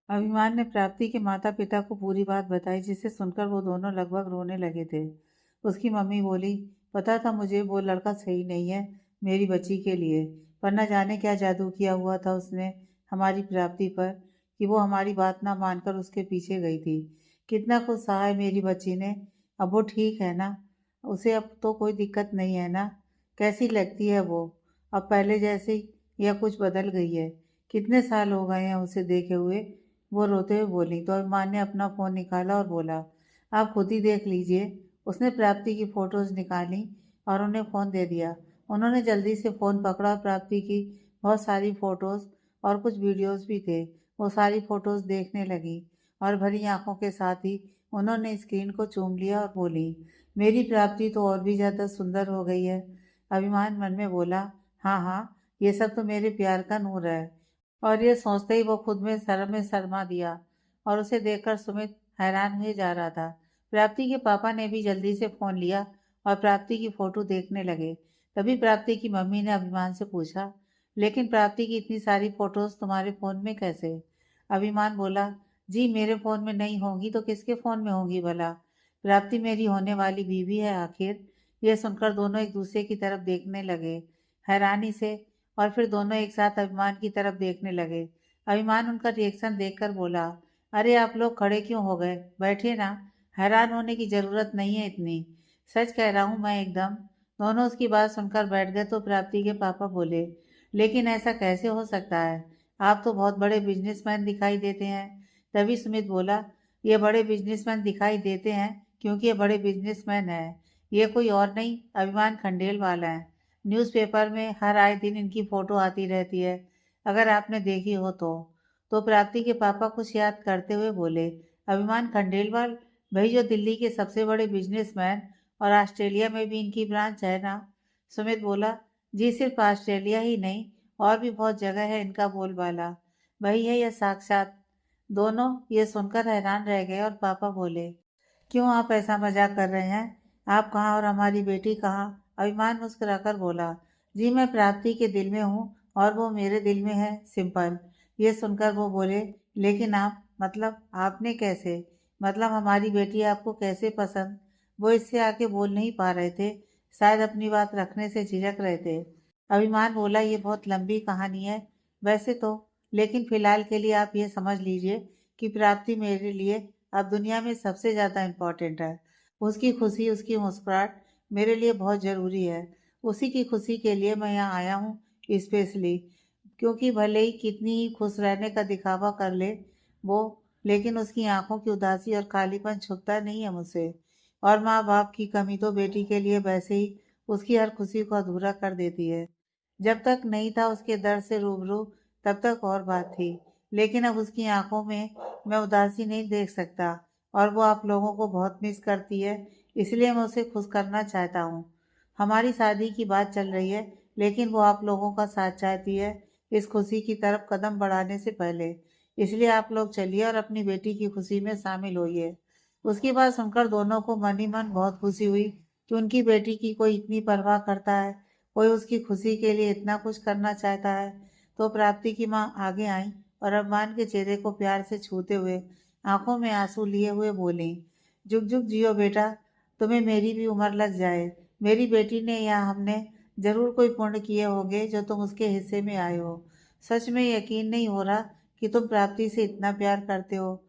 अभिमान ने प्राप्ति के माता पिता को पूरी बात बताई, जिसे सुनकर वो दोनों लगभग रोने लगे थे। उसकी मम्मी बोली, पता था मुझे वो लड़का सही नहीं है मेरी बच्ची के लिए, पर न जाने क्या जादू किया हुआ था उसने हमारी प्राप्ति पर कि वो हमारी बात ना मानकर उसके पीछे गई थी। कितना कुछ सहा है मेरी बच्ची ने। अब वो ठीक है ना? उसे अब तो कोई दिक्कत नहीं है ना? कैसी लगती है वो? अब पहले जैसी या कुछ बदल गई है? कितने साल हो गए हैं उसे देखे हुए? वो रोते हुए बोली तो अभिमान ने अपना फ़ोन निकाला और बोला, आप खुद ही देख लीजिए। उसने प्राप्ति की फ़ोटोज़ निकाली और उन्हें फ़ोन दे दिया। उन्होंने जल्दी से फ़ोन पकड़ा और प्राप्ति की बहुत सारी फ़ोटोज़ और कुछ वीडियोज़ भी थे। वो सारी फ़ोटोज़ देखने लगी और भरी आंखों के साथ ही उन्होंने स्क्रीन को चूम लिया और बोली, मेरी प्राप्ति तो और भी ज़्यादा सुंदर हो गई है। अभिमान मन में बोला, हाँ हाँ, ये सब तो मेरे प्यार का नूर है। और ये सोचते ही वो खुद में शर्मा दिया और उसे देखकर सुमित हैरान हुए जा रहा था। प्राप्ति के पापा ने भी जल्दी से फोन लिया और प्राप्ति की फोटो देखने लगे। तभी प्राप्ति की मम्मी ने अभिमान से पूछा, लेकिन प्राप्ति की इतनी सारी फोटोज तुम्हारे फोन में कैसे? अभिमान बोला, जी मेरे फोन में नहीं होंगी तो किसके फोन में होंगी भला? प्राप्ति मेरी होने वाली बीवी है आखिर। यह सुनकर दोनों एक दूसरे की तरफ देखने लगे हैरानी से, और फिर दोनों एक साथ अभिमान की तरफ देखने लगे। अभिमान उनका रिएक्शन देखकर बोला, अरे आप लोग खड़े क्यों हो गए? बैठिए ना, हैरान होने की जरूरत नहीं है इतनी। सच कह रहा हूँ मैं एकदम। दोनों उसकी बात सुनकर बैठ गए तो प्राप्ति के पापा बोले, लेकिन ऐसा कैसे हो सकता है? आप तो बहुत बड़े बिजनेसमैन दिखाई देते हैं। तभी सुमित बोला, ये बड़े बिजनेसमैन दिखाई देते हैं क्योंकि ये बड़े बिजनेसमैन हैं। ये कोई और नहीं, अभिमान खंडेलवाल हैं। न्यूज़पेपर में हर आए दिन इनकी फ़ोटो आती रहती है, अगर आपने देखी हो तो। तो प्राप्ति के पापा कुछ याद करते हुए बोले, अभिमान खंडेलवाल, भाई जो दिल्ली के सबसे बड़े बिजनेसमैन और ऑस्ट्रेलिया में भी इनकी ब्रांच है ना? सुमित बोला, जी सिर्फ ऑस्ट्रेलिया ही नहीं, और भी बहुत जगह है इनका बोलबाला। वही है यह साक्षात। दोनों ये सुनकर हैरान रह गए और पापा बोले, क्यों आप ऐसा मजाक कर रहे हैं? आप कहाँ और हमारी बेटी कहाँ? अभिमान मुस्कुराकर बोला, जी मैं प्राप्ति के दिल में हूँ और वो मेरे दिल में है, सिंपल। ये सुनकर वो बोले, लेकिन आप, मतलब आपने कैसे, मतलब हमारी बेटी आपको कैसे पसंद? वो इससे आके बोल नहीं पा रहे थे, शायद अपनी बात रखने से झिझक रहे थे। अभिमान बोला, ये बहुत लंबी कहानी है वैसे तो, लेकिन फिलहाल के लिए आप ये समझ लीजिए कि प्राप्ति मेरे लिए अब दुनिया में सबसे ज़्यादा इम्पोर्टेंट है। उसकी खुशी, उसकी मुस्कुराहट मेरे लिए बहुत ज़रूरी है। उसी की खुशी के लिए मैं यहाँ आया हूँ स्पेशली, क्योंकि भले ही कितनी ही खुश रहने का दिखावा कर ले वो, लेकिन उसकी आंखों की उदासी और खालीपन छुपता नहीं है मुझसे। और माँ बाप की कमी तो बेटी के लिए वैसे ही उसकी हर खुशी को अधूरा कर देती है। जब तक नहीं था उसके दर्द से रूबरू, तब तक और बात थी, लेकिन अब उसकी आंखों में मैं उदासी नहीं देख सकता, और वो आप लोगों को बहुत मिस करती है, इसलिए मैं उसे खुश करना चाहता हूँ। हमारी शादी की बात चल रही है, लेकिन वो आप लोगों का साथ चाहती है इस खुशी की तरफ कदम बढ़ाने से पहले। इसलिए आप लोग चलिए और अपनी बेटी की खुशी में शामिल होइए। उसकी बात सुनकर दोनों को मन ही मन बहुत खुशी हुई कि उनकी बेटी की कोई इतनी परवाह करता है, कोई उसकी खुशी के लिए इतना कुछ करना चाहता है। तो प्राप्ति की माँ आगे आई और अरमान के चेहरे को प्यार से छूते हुए आंखों में आंसू लिए हुए बोली, जुग जुग जियो बेटा, तुम्हें मेरी भी उम्र लग जाए। मेरी बेटी ने या हमने जरूर कोई पुण्य किए होंगे जो तुम उसके हिस्से में आए हो। सच में यकीन नहीं हो रहा कि तुम प्राप्ति से इतना प्यार करते हो।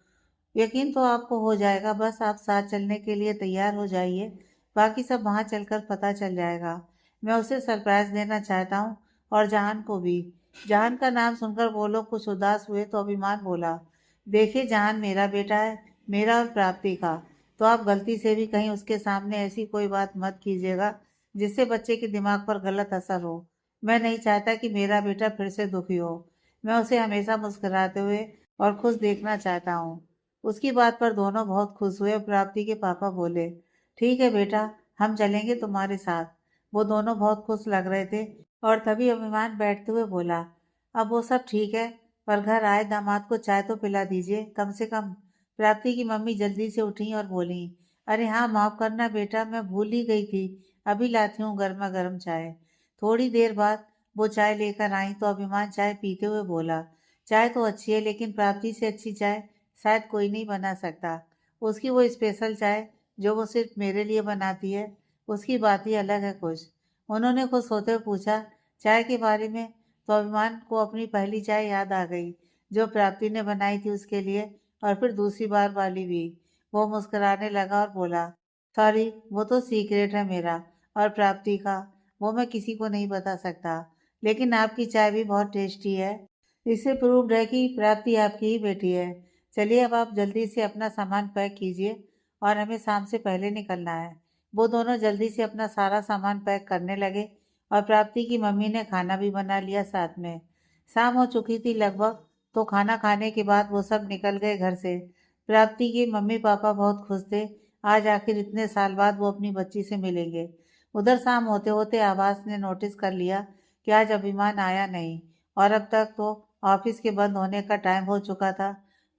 यकीन तो आपको हो जाएगा, बस आप साथ चलने के लिए तैयार हो जाइए, बाकी सब वहां चलकर पता चल जाएगा। मैं उसे सरप्राइज देना चाहता हूँ, और जहान को भी। जहान का नाम सुनकर वो लोग कुछ उदास हुए तो अभिमान बोला, देखिए जहान मेरा बेटा है, मेरा और प्राप्ति का। तो आप गलती से भी कहीं उसके सामने ऐसी कोई बात मत कीजिएगा जिससे बच्चे के दिमाग पर गलत असर हो। मैं नहीं चाहता कि मेरा बेटा फिर से दुखी हो। मैं उसे हमेशा मुस्कुराते हुए और खुश देखना चाहता हूँ। उसकी बात पर दोनों बहुत खुश हुए और प्राप्ति के पापा बोले, ठीक है बेटा, हम चलेंगे तुम्हारे साथ। वो दोनों बहुत खुश लग रहे थे, और तभी अभिमान बैठते हुए बोला, अब वो सब ठीक है, पर घर आए दामाद को चाय तो पिला दीजिए कम से कम। प्राप्ति की मम्मी जल्दी से उठी और बोली, अरे हाँ माफ करना बेटा, मैं भूल ही गई थी, अभी लाती हूँ गर्मा गर्म चाय। थोड़ी देर बाद वो चाय लेकर आई तो अभिमान चाय पीते हुए बोला, चाय तो अच्छी है लेकिन प्राप्ति से अच्छी चाय शायद कोई नहीं बना सकता। उसकी वो स्पेशल चाय जो वो सिर्फ मेरे लिए बनाती है, उसकी बात ही अलग है कुछ। उन्होंने खुश होते हुए पूछा, चाय के बारे में? तो अभिमान को अपनी पहली चाय याद आ गई जो प्राप्ति ने बनाई थी उसके लिए, और फिर दूसरी बार वाली भी। वो मुस्कुराने लगा और बोला, सॉरी, वो तो सीक्रेट है मेरा और प्राप्ति का, वो मैं किसी को नहीं बता सकता। लेकिन आपकी चाय भी बहुत टेस्टी है। इससे प्रूव्ड है कि प्राप्ति आपकी ही बेटी है। चलिए अब आप जल्दी से अपना सामान पैक कीजिए और हमें शाम से पहले निकलना है। वो दोनों जल्दी से अपना सारा सामान पैक करने लगे और प्राप्ति की मम्मी ने खाना भी बना लिया साथ में। शाम हो चुकी थी लगभग, तो खाना खाने के बाद वो सब निकल गए घर से। प्राप्ति के मम्मी पापा बहुत खुश थे। आज आखिर इतने साल बाद वो अपनी बच्ची से मिलेंगे। उधर शाम होते होते आवास ने नोटिस कर लिया कि आज अभिमान आया नहीं, और अब तक तो ऑफिस के बंद होने का टाइम हो चुका था,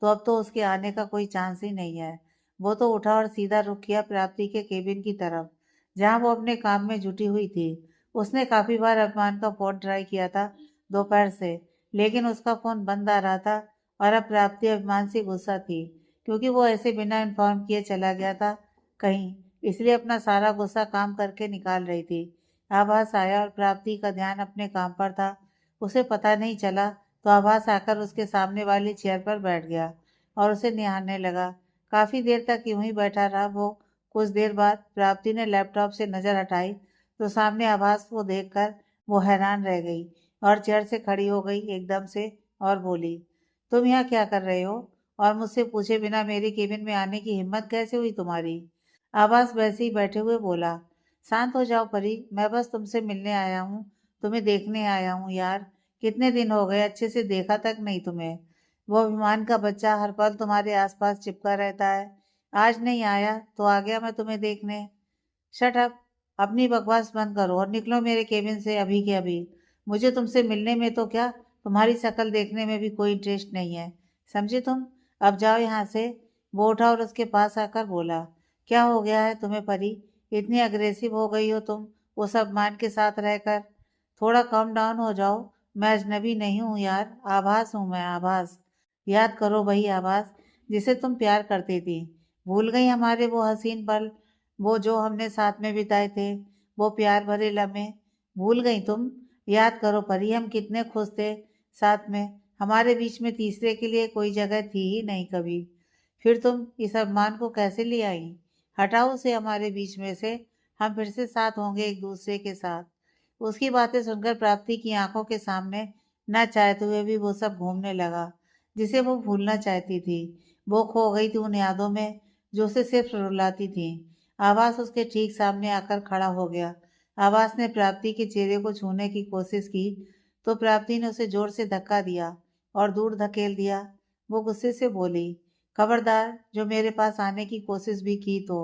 तो अब तो उसके आने का कोई चांस ही नहीं है। वो तो उठा और सीधा रुख किया प्राप्ति के केबिन की तरफ, जहां वो अपने काम में जुटी हुई थी। उसने काफी बार अभिमान का फोन ट्राई किया था दोपहर से, लेकिन उसका फोन बंद आ रहा था। और अब प्राप्ति अभिमान से गुस्सा थी, क्योंकि वो ऐसे बिना इन्फॉर्म किए चला गया था कहीं, इसलिए अपना सारा गुस्सा काम करके निकाल रही थी। आभास आया और प्राप्ति का ध्यान अपने काम पर था। उसे पता नहीं चला, तो आभास आकर उसके सामने वाली चेयर पर बैठ गया और उसे निहारने लगा। काफी देर तक यूं ही बैठा रहा वो। कुछ देर बाद प्राप्ति ने लैपटॉप से नजर हटाई, तो सामने आभास को देखकर वो हैरान रह गई और चेयर से खड़ी हो गई एकदम से और बोली, तुम यहाँ क्या कर रहे हो? और मुझसे पूछे बिना मेरे केबिन में आने की हिम्मत कैसे हुई तुम्हारी? आभास वैसे ही बैठे हुए बोला, शांत हो जाओ परी, मैं बस तुमसे मिलने आया हूँ, तुम्हें देखने आया हूँ यार। कितने दिन हो गए, अच्छे से देखा तक नहीं तुम्हें। वो अभिमान का बच्चा हर पल तुम्हारे आसपास चिपका रहता है। आज नहीं आया तो आ गया मैं तुम्हें देखने। शट अप, अपनी बकवास बंद करो और निकलो मेरे केबिन से अभी के अभी। मुझे तुमसे मिलने में तो क्या, तुम्हारी शक्ल देखने में भी कोई इंटरेस्ट नहीं है, समझे तुम? अब जाओ यहाँ से। वो उठा और उसके पास आकर बोला, क्या हो गया है तुम्हें परी? इतनी अग्रेसिव हो गई हो तुम उस अपमान के साथ रहकर। थोड़ा कम डाउन हो जाओ। मैं अजनबी नहीं हूँ यार, आभास हूँ मैं, आभास। याद करो वही आभास जिसे तुम प्यार करती थी। भूल गई हमारे वो हसीन पल, वो जो हमने साथ में बिताए थे, वो प्यार भरे लम्हे भूल गई तुम? याद करो परी, हम कितने खुश थे साथ में। हमारे बीच में तीसरे के लिए कोई जगह थी ही नहीं कभी। फिर तुम इस अभिमान को कैसे ले आई? हटाओ उसे हमारे बीच में से। हम फिर से साथ होंगे एक दूसरे के साथ। उसकी बातें सुनकर प्राप्ति की आंखों के सामने न चाहते हुए भी वो सब घूमने लगा जिसे वो भूलना चाहती थी। वो खो गई थी उन यादों में जो उसे सिर्फ रुलाती थी। आवास उसके ठीक सामने आकर खड़ा हो गया। आवास ने प्राप्ति के चेहरे को छूने की कोशिश की, तो प्राप्ति ने उसे जोर से धक्का दिया और दूर धकेल दिया। वो गुस्से से बोली, खबरदार, जो मेरे पास आने की कोशिश भी की तो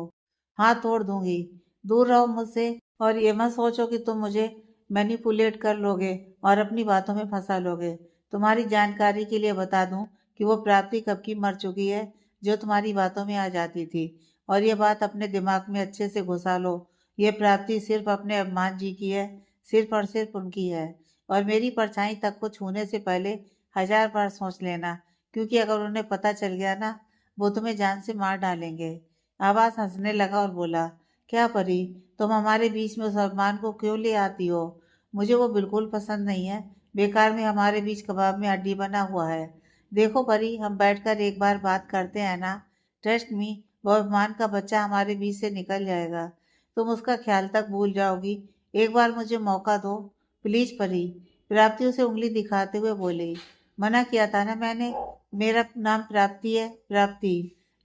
हाथ तोड़ दूंगी। दूर रहो मुझसे, और ये मत सोचो कि तुम मुझे मैनिपुलेट कर लोगे और अपनी बातों में फंसा लोगे। तुम्हारी जानकारी के लिए बता दूं कि वो प्राप्ति कब की मर चुकी है जो तुम्हारी बातों में आ जाती थी। और ये बात अपने दिमाग में अच्छे से घुसा लो, ये प्राप्ति सिर्फ अपने अभिमान जी की है, सिर्फ और सिर्फ उनकी है। और मेरी परछाई तक को छूने से पहले 1000 बार सोच लेना, क्योंकि अगर उन्हें पता चल गया ना, वो तुम्हें जान से मार डालेंगे। आवाज हंसने लगा और बोला, क्या परी, तुम हमारे बीच में उस अभिमान को क्यों ले आती हो? मुझे वो बिल्कुल पसंद नहीं है। बेकार में हमारे बीच कबाब में हड्डी बना हुआ है। देखो परी, हम बैठकर एक बार बात करते हैं ना, ट्रस्ट मी, वो अभिमान का बच्चा हमारे बीच से निकल जाएगा। तुम उसका ख्याल तक भूल जाओगी। एक बार मुझे मौका दो प्लीज परी। प्राप्ति उसे उंगली दिखाते हुए बोली, मना किया था ना मैंने, मेरा नाम प्राप्ति है, प्राप्ति।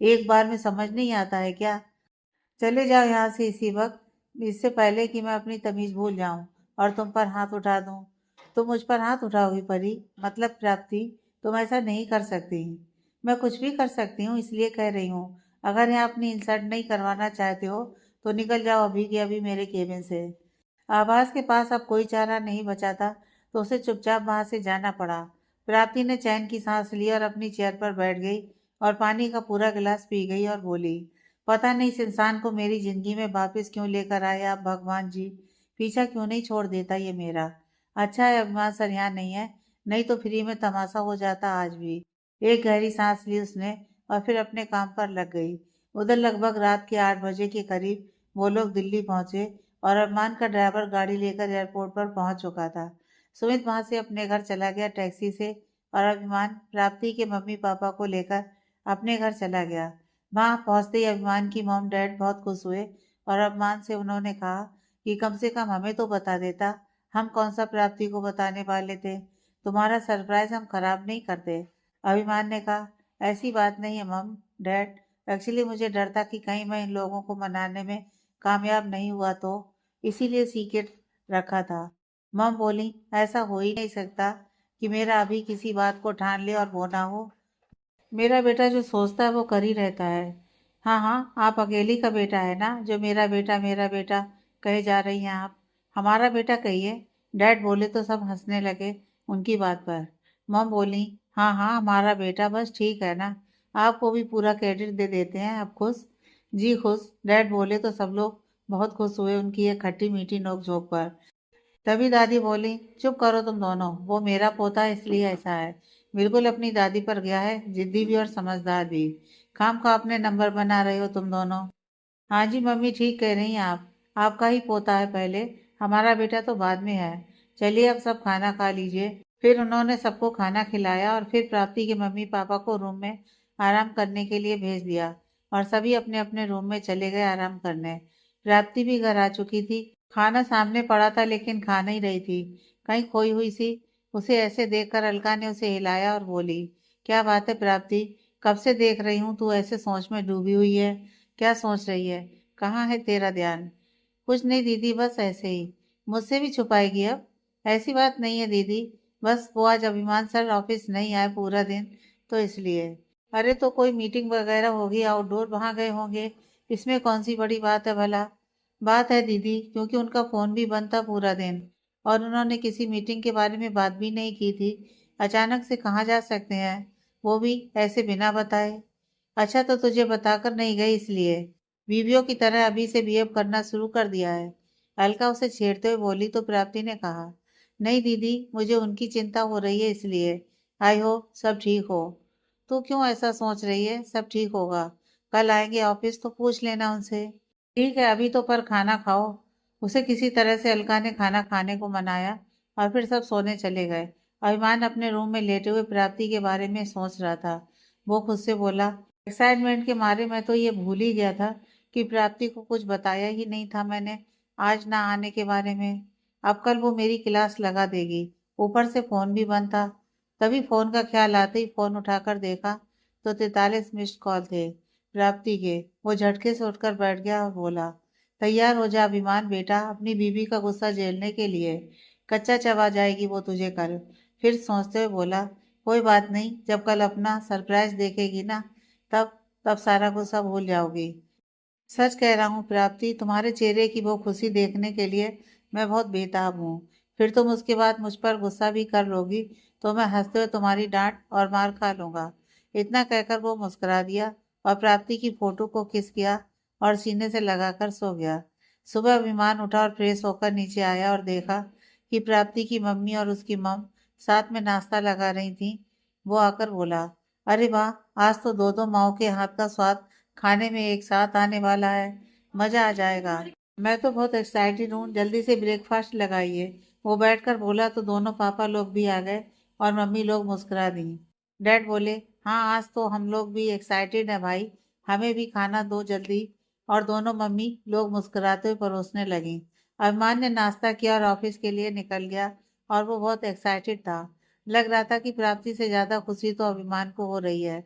एक बार में समझ नहीं आता है क्या? चले जाओ यहाँ से इसी वक्त, इससे पहले कि मैं अपनी तमीज भूल जाऊं और तुम पर हाथ उठा दूं। तुम मुझ पर हाथ उठाओगी परी? मतलब प्राप्ति, तुम ऐसा नहीं कर सकती। मैं कुछ भी कर सकती हूँ, इसलिए कह रही हूँ। अगर यहाँ अपनी इंसल्ट नहीं करवाना चाहते हो तो निकल जाओ अभी के अभी मेरे केबिन से। आवाज के पास अब कोई चारा नहीं बचा था, तो उसे चुपचाप वहां से जाना पड़ा। प्राप्ति ने चैन की सांस ली और अपनी चेयर पर बैठ गई और पानी का पूरा गिलास पी गई और बोली, पता नहीं इस इंसान को मेरी जिंदगी में वापस क्यों लेकर आए आप भगवान जी। पीछा क्यों नहीं छोड़ देता ये मेरा। अच्छा है अभिमान सर यहाँ नहीं है, नहीं तो फ्री में तमाशा हो जाता आज भी। एक गहरी सांस ली उसने और फिर अपने काम पर लग गई। उधर लगभग रात के 8 बजे के करीब वो लोग दिल्ली पहुंचे और अरमान का ड्राइवर गाड़ी लेकर एयरपोर्ट पर पहुंच चुका था। सुमित वहां से अपने घर चला गया टैक्सी से और अभिमान प्राप्ति के मम्मी पापा को लेकर अपने घर चला गया। वहां पहुंचते ही अभिमान की मॉम डैड बहुत खुश हुए और अभिमान से उन्होंने कहा कि कम से कम हमें तो बता देता, हम कौन सा प्राप्ति को बताने वाले थे। तुम्हारा सरप्राइज हम खराब नहीं करते। अभिमान ने कहा, ऐसी बात नहीं है मम डैड, एक्चुअली मुझे डर था कि कहीं मैं इन लोगों को मनाने में कामयाब नहीं हुआ तो इसीलिए सीक्रेट रखा था। मम बोली, ऐसा हो ही नहीं सकता कि मेरा अभी किसी बात को ठान ले और वो ना हो। मेरा बेटा जो सोचता है वो कर ही रहता है। हाँ हाँ, आप अकेली का बेटा है ना जो मेरा बेटा कहे जा रही हैं आप। हमारा बेटा कहिए। डैड बोले तो सब हंसने लगे उनकी बात पर। मम बोली, हाँ हाँ हमारा बेटा, बस ठीक है ना। आपको भी पूरा क्रेडिट दे देते हैं, आप खुश? जी खुश। डैड बोले तो सब लोग बहुत खुश हुए उनकी ये खट्टी मीठी नोक-झोंक पर। तभी दादी बोली, चुप करो तुम दोनों, वो मेरा पोता है इसलिए ऐसा है। बिल्कुल अपनी दादी पर गया है, जिद्दी भी और समझदार भी। खाम खा अपने नंबर बना रहे हो तुम दोनों। हाँ जी मम्मी, ठीक कह रही हैं आप। आपका ही पोता है पहले, हमारा बेटा तो बाद में है। चलिए अब सब खाना खा लीजिए। फिर उन्होंने सबको खाना खिलाया और फिर प्राप्ति के मम्मी पापा को रूम में आराम करने के लिए भेज दिया और सभी अपने अपने रूम में चले गए आराम करने। प्राप्ति भी घर आ चुकी थी। खाना सामने पड़ा था लेकिन खा नहीं रही थी, कहीं खोई हुई सी। उसे ऐसे देखकर अलका ने उसे हिलाया और बोली, क्या बात है प्राप्ति, कब से देख रही हूँ तू ऐसे सोच में डूबी हुई है। क्या सोच रही है? कहाँ है तेरा ध्यान? कुछ नहीं दीदी, बस ऐसे ही। मुझसे भी छुपाएगी अब? ऐसी बात नहीं है दीदी, बस वो आज अभिमान सर ऑफिस नहीं आए पूरा दिन तो इसलिए। अरे तो कोई मीटिंग वगैरह होगी, आउटडोर वहां गए होंगे, इसमें कौन सी बड़ी बात है भला। बात है दीदी, क्योंकि उनका फोन भी बंद था पूरा दिन और उन्होंने किसी मीटिंग के बारे में बात भी नहीं की थी। अचानक से कहाँ जा सकते हैं, वो भी ऐसे बिना बताए। अच्छा तो तुझे बताकर नहीं गई इसलिए बीवियों की तरह अभी से बिहेव करना शुरू कर दिया है? अलका उसे छेड़ते हुए बोली तो प्राप्ति ने कहा, नहीं दीदी, मुझे उनकी चिंता हो रही है इसलिए। आई हो सब ठीक हो। तू क्यों ऐसा सोच रही है? सब ठीक होगा, कल आएंगे ऑफिस तो पूछ लेना उनसे। ठीक है अभी तो पर खाना खाओ। उसे किसी तरह से अलका ने खाना खाने को मनाया और फिर सब सोने चले गए। अभिमान अपने रूम में लेटे हुए प्राप्ति के बारे में सोच रहा था। वो खुद से बोला, एक्साइटमेंट के मारे मैं तो ये भूल ही गया था कि प्राप्ति को कुछ बताया ही नहीं था मैंने आज ना आने के बारे में। अब कल वो मेरी क्लास लगा देगी, ऊपर से फोन भी बंद था। तभी फोन का ख्याल आते ही फोन उठाकर देखा तो 43 मिस्ड कॉल थे प्राप्ति के। वो झटके से उठकर बैठ गया और बोला, तैयार हो जा अभिमान बेटा अपनी बीबी का गुस्सा झेलने के लिए। कच्चा चबा जाएगी वो तुझे कल। फिर सोचते हुए बोला, कोई बात नहीं, जब कल अपना सरप्राइज देखेगी ना तब तब सारा गुस्सा भूल जाओगी। सच कह रहा हूँ प्राप्ति, तुम्हारे चेहरे की वो खुशी देखने के लिए मैं बहुत बेताब हूँ। फिर तुम उसके बाद मुझ पर गुस्सा भी कर लोगी तो मैं हंसते हुए तुम्हारी डांट और मार खा लूंगा। इतना कहकर वो मुस्कुरा दिया और प्राप्ति की फोटो को किस किया और सीने से लगाकर सो गया। सुबह अभिमान उठा और फ्रेश होकर नीचे आया और देखा कि प्राप्ति की मम्मी और उसकी मम साथ में नाश्ता लगा रही थी। वो आकर बोला, अरे वाह, आज तो दो दो माओ के हाथ का स्वाद खाने में एक साथ आने वाला है, मजा आ जाएगा। मैं तो बहुत एक्साइटेड हूँ, जल्दी से ब्रेकफास्ट लगाइए। वो बैठकर बोला तो दोनों पापा लोग भी आ गए और मम्मी लोग मुस्कुरा दी। डैड बोले, हाँ आज तो हम लोग भी एक्साइटेड हैं भाई, हमें भी खाना दो जल्दी। और दोनों मम्मी लोग मुस्कुराते हुए परोसने लगी। अभिमान ने नाश्ता किया और ऑफिस के लिए निकल गया और वो बहुत एक्साइटेड था। लग रहा था कि प्राप्ति से ज्यादा खुशी तो अभिमान को हो रही है।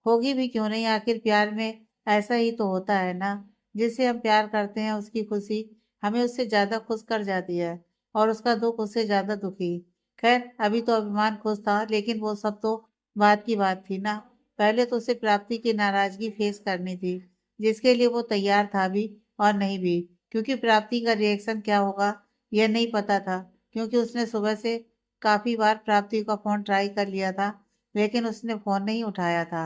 होगी भी क्यों नहीं, आखिर प्यार में ऐसा ही तो होता है ना। जिससे हम प्यार करते हैं उसकी खुशी हमें उससे ज्यादा खुश कर जाती है और उसका दुख उससे ज्यादा दुखी। खैर अभी तो अभिमान खुश था लेकिन वो सब तो बात की बात थी ना। पहले तो उसे प्राप्ति की नाराजगी फेस करनी थी जिसके लिए वो तैयार था भी और नहीं भी, क्योंकि प्राप्ति का रिएक्शन क्या होगा यह नहीं पता था। क्योंकि उसने सुबह से काफी बार प्राप्ति का फोन ट्राई कर लिया था लेकिन उसने फोन नहीं उठाया था।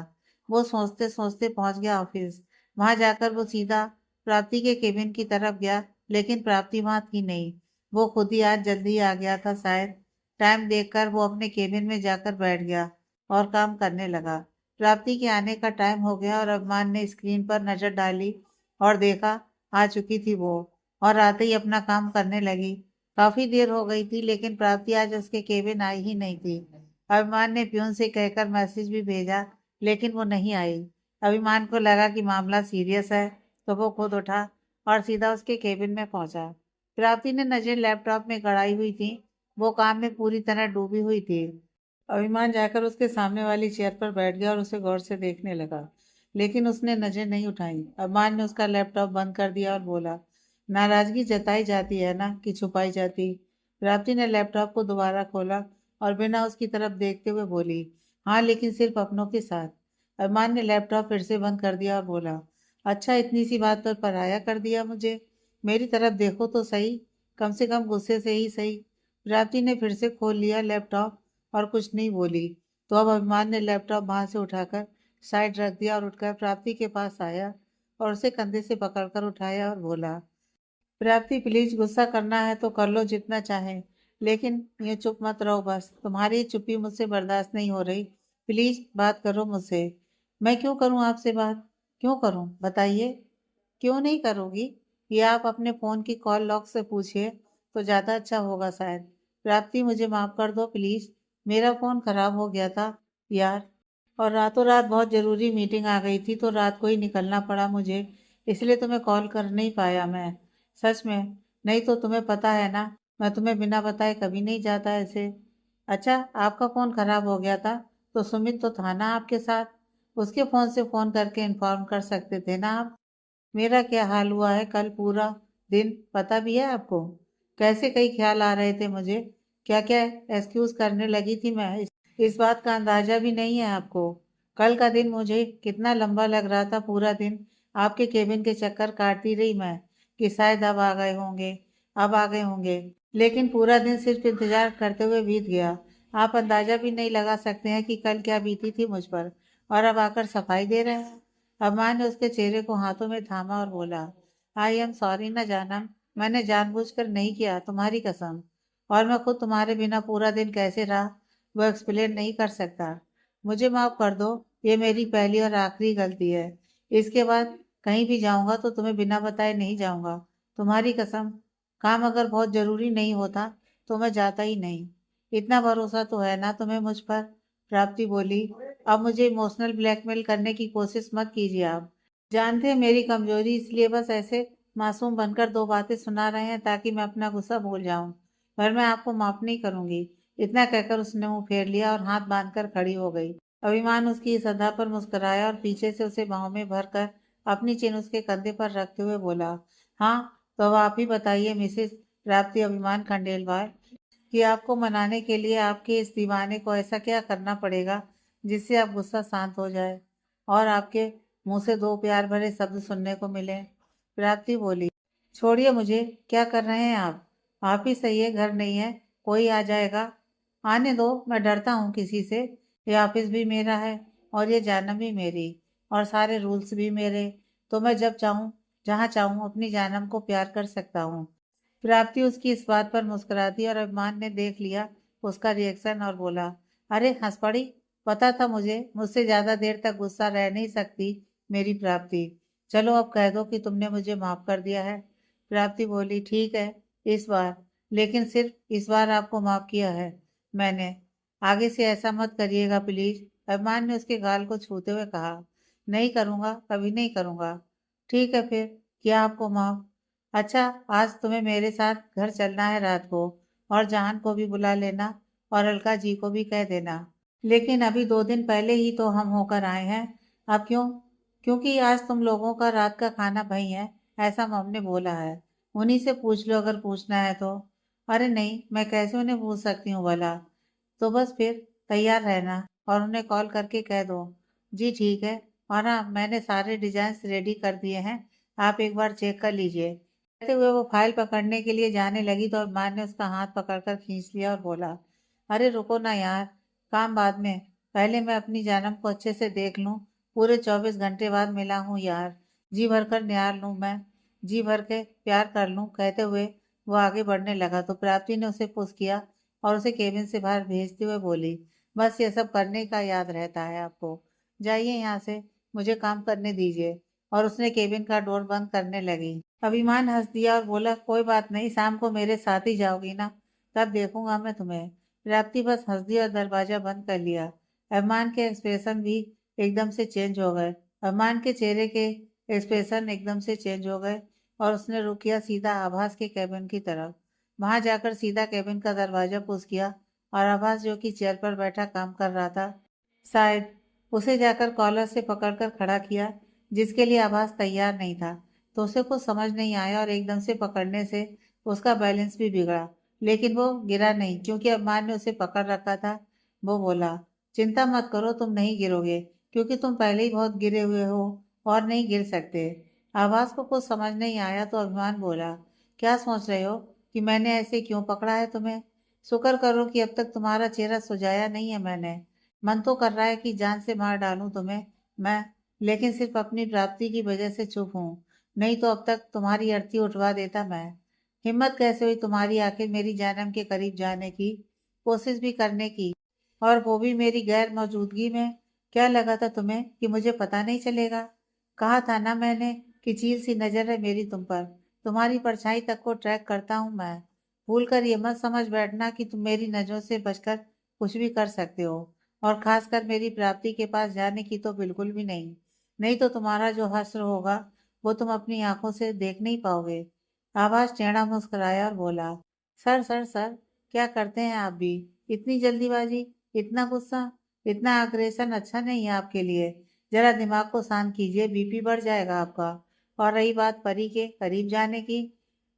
वो सोचते सोचते पहुंच गया ऑफिस। वहां जाकर वो सीधा प्राप्ति के केबिन की तरफ गया लेकिन प्राप्ति वहां थी नहीं। वो खुद ही आज जल्दी आ गया था शायद। टाइम देखकर वो अपने केबिन में जाकर बैठ गया और काम करने लगा। प्राप्ति के आने का टाइम हो गया और अभिमान ने स्क्रीन पर नजर डाली और देखा आ चुकी थी वो, और आते ही अपना काम करने लगी। काफी देर हो गई थी लेकिन प्राप्ति आज उसके केबिन आई ही नहीं थी। अभिमान ने प्यून से कहकर मैसेज भी भेजा लेकिन वो नहीं आई। अभिमान को लगा कि मामला सीरियस है तो वो खुद उठा और सीधा उसके केबिन में पहुंचा। प्राप्ति ने नजर लैपटॉप में गड़ाई हुई थी। वो काम में पूरी तरह डूबी हुई थी। अभिमान जाकर उसके सामने वाली चेयर पर बैठ गया और उसे गौर से देखने लगा, लेकिन उसने नजर नहीं उठाई। अभिमान ने उसका लैपटॉप बंद कर दिया और बोला, नाराजगी जताई जाती है ना कि छुपाई जाती। प्राप्ति ने लैपटॉप को दोबारा खोला और बिना उसकी तरफ देखते हुए बोली, हाँ लेकिन सिर्फ अपनों के साथ। अभिमान ने लैपटॉप फिर से बंद कर दिया और बोला, अच्छा इतनी सी बात पर पराया कर दिया मुझे। मेरी तरफ देखो तो सही, कम से कम गुस्से से ही सही। प्राप्ति ने फिर से खोल लिया लैपटॉप और कुछ नहीं बोली। तो अब अभिमान ने लैपटॉप वहां से उठाकर साइड रख दिया और उठकर प्राप्ति के पास आया और उसे कंधे से पकड़कर उठाया और बोला, प्राप्ति प्लीज, गुस्सा करना है तो कर लो जितना चाहे, लेकिन ये चुप मत रहो बस। तुम्हारी चुप्पी मुझसे बर्दाश्त नहीं हो रही। प्लीज बात करो मुझसे। मैं क्यों करूं आपसे बात? क्यों करूं बताइए। क्यों नहीं करोगी? ये आप अपने फोन की कॉल लॉग से पूछिए तो ज्यादा अच्छा होगा शायद। प्राप्ति मुझे माफ कर दो प्लीज। मेरा फोन खराब हो गया था यार, और रातों रात बहुत जरूरी मीटिंग आ गई थी तो रात को ही निकलना पड़ा मुझे, इसलिए तुम्हें कॉल कर नहीं पाया मैं। सच में। नहीं तो तुम्हें पता है ना, मैं तुम्हें बिना बताए कभी नहीं जाता ऐसे। अच्छा, आपका फोन खराब हो गया था तो सुमित तो था ना आपके साथ, उसके फोन से फोन करके इन्फॉर्म कर सकते थे ना आप। मेरा क्या हाल हुआ है कल पूरा दिन, पता भी है आपको? कैसे कई ख्याल आ रहे थे मुझे, क्या क्या एक्सक्यूज करने लगी थी मैं। इस बात का अंदाजा भी नहीं है आपको। कल का दिन मुझे कितना लंबा लग रहा था। पूरा दिन आपके केबिन के चक्कर काटती रही मैं कि शायद अब आ गए होंगे, अब आ गए होंगे। लेकिन पूरा दिन सिर्फ इंतजार करते हुए बीत गया। आप अंदाजा भी नहीं लगा सकते हैं कि कल क्या बीती थी मुझ पर, और अब आकर सफाई दे रहे हैं। अम्मा ने उसके चेहरे को हाथों में थामा और बोला, आई एम सॉरी ना जानम, मैंने जानबूझकर नहीं किया, तुम्हारी कसम। और मैं खुद तुम्हारे बिना पूरा दिन कैसे रहा वो एक्सप्लेन नहीं कर सकता। मुझे माफ कर दो, ये मेरी पहली और आखिरी गलती है। इसके बाद कहीं भी जाऊंगा तो तुम्हें बिना बताए नहीं जाऊंगा, तुम्हारी कसम। काम अगर बहुत जरूरी नहीं होता तो मैं जाता ही नहीं। इतना भरोसा तो है ना तुम्हें मुझ पर? प्राप्ति बोली, अब मुझे इमोशनल ब्लैकमेल करने की कोशिश मत कीजिए आप। जानते हैं मेरी कमजोरी, इसलिए बस ऐसे मासूम बनकर दो बातें सुना रहे हैं ताकि मैं अपना गुस्सा भूल जाऊं। पर मैं आपको माफ नहीं करूंगी। इतना कहकर उसने मुंह फेर लिया और हाथ बांधकर खड़ी हो गई। अभिमान उसकी इस अदा पर मुस्कुराया और पीछे से उसे बाहों में भरकर अपनी चेन उसके कंधे पर रखते हुए बोला, हाँ तो अब आप ही बताइए मिसेस प्राप्ति अभिमान खंडेलवाल, कि आपको मनाने के लिए आपके इस दीवाने को ऐसा क्या करना पड़ेगा जिससे आप गुस्सा शांत हो जाए और आपके मुंह से दो प्यार भरे शब्द सुनने को मिले। प्राप्ति बोली, छोड़िए मुझे, क्या कर रहे हैं आप ही सही है, घर नहीं है, कोई आ जाएगा। आने दो, मैं डरता हूँ किसी से। ये ऑफिस भी मेरा है और ये जानम भी मेरी, और सारे रूल्स भी मेरे। तो मैं जब चाहूँ जहाँ चाहूँ अपनी जानम को प्यार कर सकता हूँ। प्राप्ति उसकी इस बात पर मुस्कुराती और अभिमान ने देख लिया उसका रिएक्शन और बोला, अरे हंस पड़ी। पता था मुझे मुझसे ज्यादा देर तक गुस्सा रह नहीं सकती मेरी प्राप्ति। चलो अब कह दो कि तुमने मुझे माफ कर दिया है। प्राप्ति बोली, ठीक है इस बार, लेकिन सिर्फ इस बार आपको माफ किया है मैंने। आगे से ऐसा मत करिएगा प्लीज। अभिमान ने उसके गाल को छूते हुए कहा, नहीं करूंगा, कभी नहीं करूंगा। ठीक है फिर, किया आपको माफ। अच्छा, आज तुम्हें मेरे साथ घर चलना है रात को, और जहान को भी बुला लेना और अलका जी को भी कह देना। लेकिन अभी 2 दिन पहले ही तो हम होकर आए हैं। अब क्यों? क्योंकि आज तुम लोगों का रात का खाना वही है, ऐसा मम ने बोला है। उन्हीं से पूछ लो अगर पूछना है तो। अरे नहीं, मैं कैसे उन्हें पूछ सकती हूँ भला। तो बस फिर तैयार रहना और उन्हें कॉल करके कह दो। जी ठीक है। और हाँ, मैंने सारे डिजाइन रेडी कर दिए हैं, आप एक बार चेक कर लीजिए। कहते हुए वो फाइल पकड़ने के लिए जाने लगी तो अभिमान ने उसका हाथ पकड़कर खींच लिया और बोला, अरे रुको ना यार, काम बाद में, पहले मैं अपनी जानम को अच्छे से देख लूं। पूरे 24 घंटे बाद मिला हूँ यार, जी भर कर निहार लूं मैं, जी भर के प्यार कर लूं। कहते हुए वो आगे बढ़ने लगा तो प्राप्ति ने उसे पुश किया और उसे केबिन से बाहर भेजते हुए बोली, बस ये सब करने का याद रहता है आपको। जाइए यहाँ से, मुझे काम करने दीजिए। और उसने केबिन का डोर बंद करने लगी। अभिमान हंस दिया और बोला, कोई बात नहीं, शाम को मेरे साथ ही जाओगी ना, तब देखूंगा मैं तुम्हें। प्राप्ति बस हंस दी और दरवाजा बंद कर लिया। अभिमान के एक्सप्रेशन भी एकदम से चेंज हो गए। अभिमान के चेहरे के एक्सप्रेशन एकदम से चेंज हो गए और उसने रुक किया सीधा आभास के कैबिन की तरफ। वहां जाकर सीधा कैबिन का दरवाजा पुश किया और आभास जो कि चेयर पर बैठा काम कर रहा था, शायद उसे जाकर कॉलर से पकड़कर खड़ा किया, जिसके लिए आभास तैयार नहीं था। तो उसे कुछ समझ नहीं आया और एकदम से पकड़ने से उसका बैलेंस भी बिगड़ा, लेकिन वो गिरा नहीं क्योंकि अभिमान ने उसे पकड़ रखा था। वो बोला, चिंता मत करो, तुम नहीं गिरोगे क्योंकि तुम पहले ही बहुत गिरे हुए हो और नहीं गिर सकते। आवाज को कुछ समझ नहीं आया तो अभिमान बोला, क्या सोच रहे हो कि मैंने ऐसे क्यों पकड़ा है तुम्हें? शुक्र करो कि अब तक तुम्हारा चेहरा सुझाया नहीं है मैंने। मन तो कर रहा है कि जान से मार डालूं तुम्हें मैं, लेकिन सिर्फ अपनी प्राप्ति की वजह से चुप हूँ, नहीं तो अब तक तुम्हारी अर्थी उठवा देता मैं। हिम्मत कैसे हुई तुम्हारी आखिर मेरी जानम के करीब जाने की, कोशिश भी करने की, और वो भी मेरी गैर मौजूदगी में? क्या लगा था तुम्हें कि मुझे पता नहीं चलेगा? कहा था ना मैंने कि चील सी नजर है मेरी तुम पर, तुम्हारी परछाई तक को ट्रैक करता हूँ मैं। भूल कर ये मत समझ बैठना कि तुम मेरी नजरों से बचकर कुछ भी कर सकते हो, और खासकर मेरी प्राप्ति के पास जाने की तो बिल्कुल भी नहीं। नहीं तो तुम्हारा जो हश्र होगा वो तुम अपनी आंखों से देख नहीं पाओगे। आवाज टेढ़ा मुस्कुराया और बोला, सर सर सर, क्या करते हैं आप भी? इतनी जल्दीबाजी, इतना गुस्सा, इतना आग्रेशन अच्छा नहीं है आपके लिए। जरा दिमाग को शांत कीजिए, बीपी बढ़ जाएगा आपका। और रही बात परी के करीब जाने की,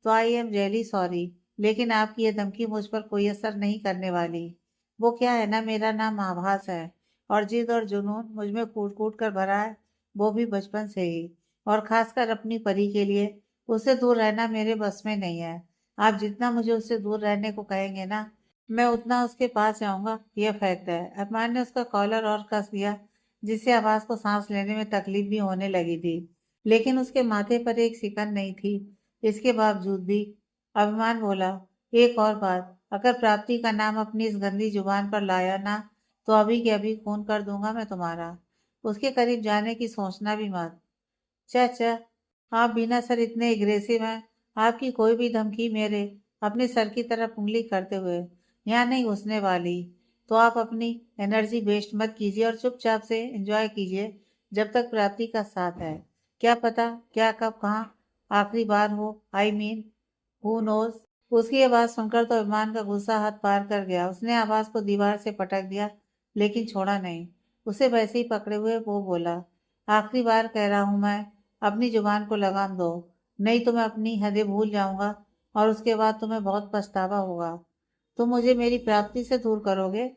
तो आई एम रियली सॉरी, लेकिन आपकी ये धमकी मुझ पर कोई असर नहीं करने वाली। वो क्या है ना, मेरा नाम आभास है, और जिद और जुनून मुझ में कूट कूट कर भरा है, वो भी बचपन से ही। और खासकर अपनी परी के लिए उससे दूर रहना मेरे बस में नहीं है। आप जितना मुझे उससे दूर रहने को कहेंगे ना, मैं उतना उसके पास जाऊंगा, यह फैक्ट है। अरमान ने उसका कॉलर और कस दिया, जिससे आवाज को सांस लेने में तकलीफ भी होने लगी थी, लेकिन उसके माथे पर एक सिकन नहीं थी। इसके बावजूद भी अभिमान बोला, एक और बात, अगर प्राप्ति का नाम अपनी इस गंदी जुबान पर लाया ना, तो अभी के अभी खून कर दूंगा मैं तुम्हारा। उसके करीब जाने की सोचना भी मत। चाचा, आप बिना सर इतने एग्रेसिव हैं। आपकी कोई भी धमकी मेरे अपने सर की तरफ उंगली करते हुए यहाँ नहीं घुसने वाली। तो आप अपनी एनर्जी वेस्ट मत कीजिए और चुपचाप से एंजॉय कीजिए जब तक प्राप्ति का साथ है। क्या पता क्या कब कहाँ आखिरी बार हो, आई मीन हु नोज। उसकी आवाज सुनकर तो अभिमान का गुस्सा हाथ पार कर गया। उसने आवाज को दीवार से पटक दिया, लेकिन छोड़ा नहीं। उसे वैसे ही पकड़े हुए वो बोला, आखिरी बार कह रहा हूं मैं, अपनी जुबान को लगाम दो, नहीं तो मैं अपनी हदें भूल जाऊंगा और उसके बाद तुम्हें बहुत पछतावा होगा। तुम मुझे मेरी प्राप्ति से दूर करोगे,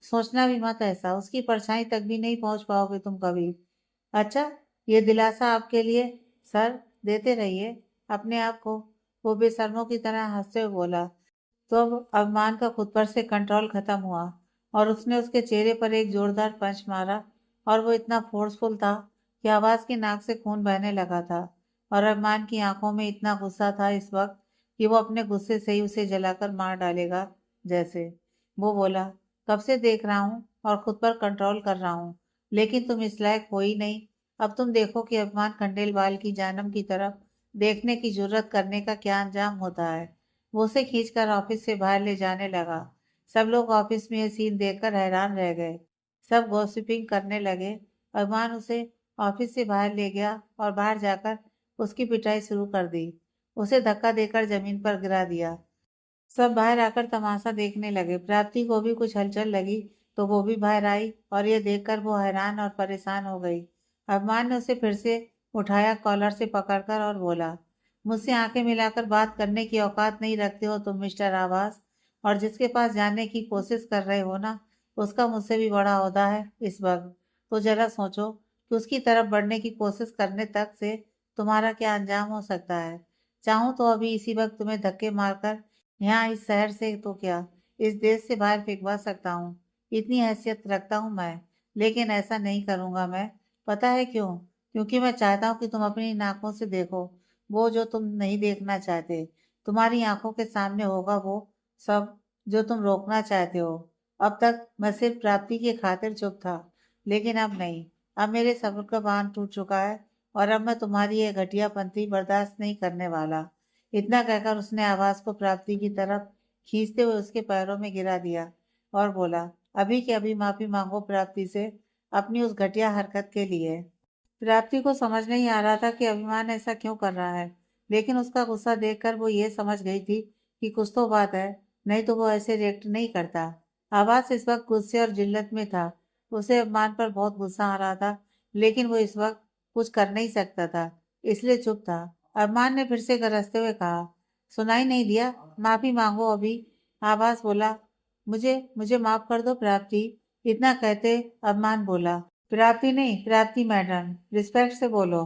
सोचना भी मत ऐसा, उसकी परछाई तक भी नहीं पहुंच पाओगे तुम कभी। अच्छा, ये दिलासा आपके लिए, सर, देते रहिए अपने आप को। वो बेशर्मों की तरह हंसते हुए बोला। तो अब अभिमान का खुद पर से कंट्रोल खत्म हुआ और उसने उसके चेहरे पर एक जोरदार पंच मारा, और वो इतना फोर्सफुल था कि आवाज की नाक से खून बहने लगा था। और अभिमान की आंखों में इतना गुस्सा था इस वक्त कि वो अपने गुस्से से ही उसे जलाकर मार डालेगा जैसे। वो बोला, कब से देख रहा हूँ और खुद पर कंट्रोल कर रहा हूँ, लेकिन तुम इस लायक हो ही नहीं। अब तुम देखो कि अभिमान खंडेलवाल की जानम की तरफ देखने की जुर्रत करने का क्या अंजाम होता है। वो उसे खींचकर ऑफिस से बाहर ले जाने लगा। सब लोग ऑफिस में ये सीन देखकर हैरान रह गए। सब गॉसिपिंग करने लगे। अरमान उसे ऑफिस से बाहर ले गया और बाहर जाकर उसकी पिटाई शुरू कर दी। उसे धक्का देकर जमीन पर गिरा दिया। सब बाहर आकर तमाशा देखने लगे। प्राप्ति को भी कुछ हलचल लगी तो वो भी बाहर आई और ये देखकर वो हैरान और परेशान हो गई। अरमान ने उसे फिर से उठाया कॉलर से पकड़कर और बोला, मुझसे आंखें मिलाकर बात करने की औकात नहीं रखते हो तुम मिस्टर आवास, और जिसके पास जाने की कोशिश कर रहे हो ना, उसका मुझसे भी बड़ा ओहदा है इस वक्त। तो जरा सोचो कि उसकी तरफ बढ़ने की कोशिश करने तक से तुम्हारा क्या अंजाम हो सकता है। चाहूं तो अभी इसी वक्त तुम्हें धक्के मारकर यहाँ इस शहर से तो क्या, इस देश से बाहर फेंकवा सकता हूँ। इतनी हैसियत रखता हूँ मैं, लेकिन ऐसा नहीं करूंगा मैं। पता है क्यों? क्योंकि मैं चाहता हूँ कि तुम अपनी इन आंखों से देखो वो जो तुम नहीं देखना चाहते। तुम्हारी आंखों के सामने होगा वो सब जो तुम रोकना चाहते हो। अब तक मैं सिर्फ प्राप्ति की खातिर चुप था, लेकिन अब नहीं। अब मेरे सब्र का बांध टूट चुका है और अब मैं तुम्हारी ये घटियापंथी बर्दाश्त नहीं करने वाला। इतना कहकर उसने आवाज को प्राप्ति की तरफ खींचते हुए उसके पैरों में गिरा दिया और बोला, अभी के अभी माफी मांगो प्राप्ति से अपनी उस घटिया हरकत के लिए। प्राप्ति को समझ नहीं आ रहा था कि अभिमान ऐसा क्यों कर रहा है, लेकिन उसका गुस्सा देखकर वो ये समझ गई थी कि कुछ तो बात है, नहीं तो वो ऐसे रिएक्ट नहीं करता। आवाज इस वक्त गुस्से और जिल्लत में था। उसे अभिमान पर बहुत गुस्सा आ रहा था, लेकिन वो इस वक्त कुछ कर नहीं सकता था, इसलिए चुप था। अभिमान ने फिर से गरजते हुए कहा, सुनाई नहीं दिया? माफी मांगो अभी। आवाज बोला, मुझे मुझे माफ कर दो प्राप्ति। इतना कहते अभिमान बोला, प्राप्ति नहीं, प्राप्ति मैडम, रिस्पेक्ट से बोलो।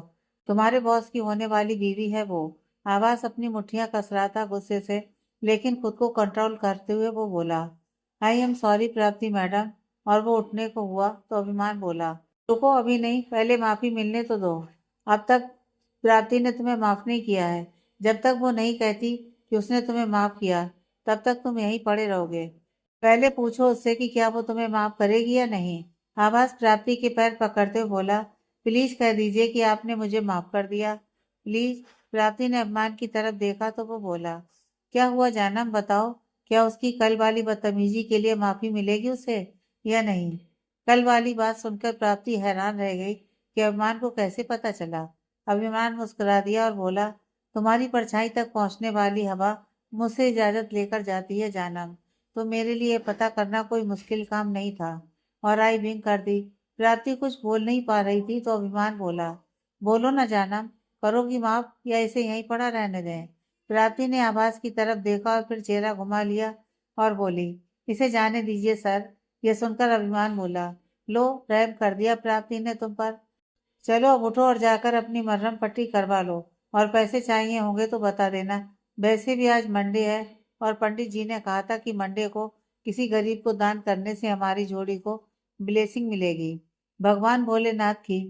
तुम्हारे बॉस की होने वाली बीवी है वो। आवाज अपनी मुट्ठियां कस रहा था गुस्से से, लेकिन खुद को कंट्रोल करते हुए वो बोला, आई एम सॉरी प्राप्ति मैडम। और वो उठने को हुआ तो अभिमान बोला, रुको, अभी नहीं, पहले माफी मिलने तो दो। अब तक प्राप्ति ने तुम्हें माफ नहीं किया है। जब तक वो नहीं कहती कि उसने तुम्हें माफ किया, तब तक तुम यहीं पड़े रहोगे। पहले पूछो उससे कि क्या वो तुम्हें माफ करेगी या नहीं। आवाज प्राप्ति के पैर पकड़ते हुए बोला, प्लीज कह दीजिए कि आपने मुझे माफ कर दिया, प्लीज। प्राप्ति ने अपमान की तरफ देखा तो वो बोला, क्या हुआ जानम, बताओ। क्या उसकी कल वाली बदतमीजी के लिए माफी मिलेगी उसे या नहीं? कल वाली बात सुनकर प्राप्ति हैरान रह गई कि अभिमान को कैसे पता चला। अभिमान मुस्कुरा दिया और बोला, तुम्हारी परछाई तक पहुंचने वाली हवा मुझसे इजाजत लेकर जाती है जानम। तो मेरे लिए पता करना कोई मुश्किल काम नहीं था। और आई विंक कर दी। प्राप्ति कुछ बोल नहीं पा रही थी तो अभिमान बोला, बोलो ना जानम, करोगी माफ या इसे यहीं पड़ा रहने दें? प्राप्ति ने आवाज की तरफ देखा और फिर चेहरा घुमा लिया और बोली, इसे जाने दीजिए सर। यह सुनकर अभिमान बोला, लो, रहम कर दिया प्राप्ति ने तुम पर। चलो अब उठो और जाकर अपनी मरहम पट्टी करवा लो, और पैसे चाहिए होंगे तो बता देना। वैसे भी आज मंडे है और पंडित जी ने कहा था कि मंडे को किसी गरीब को दान करने से हमारी जोड़ी को ब्लेसिंग मिलेगी, भगवान भोलेनाथ की।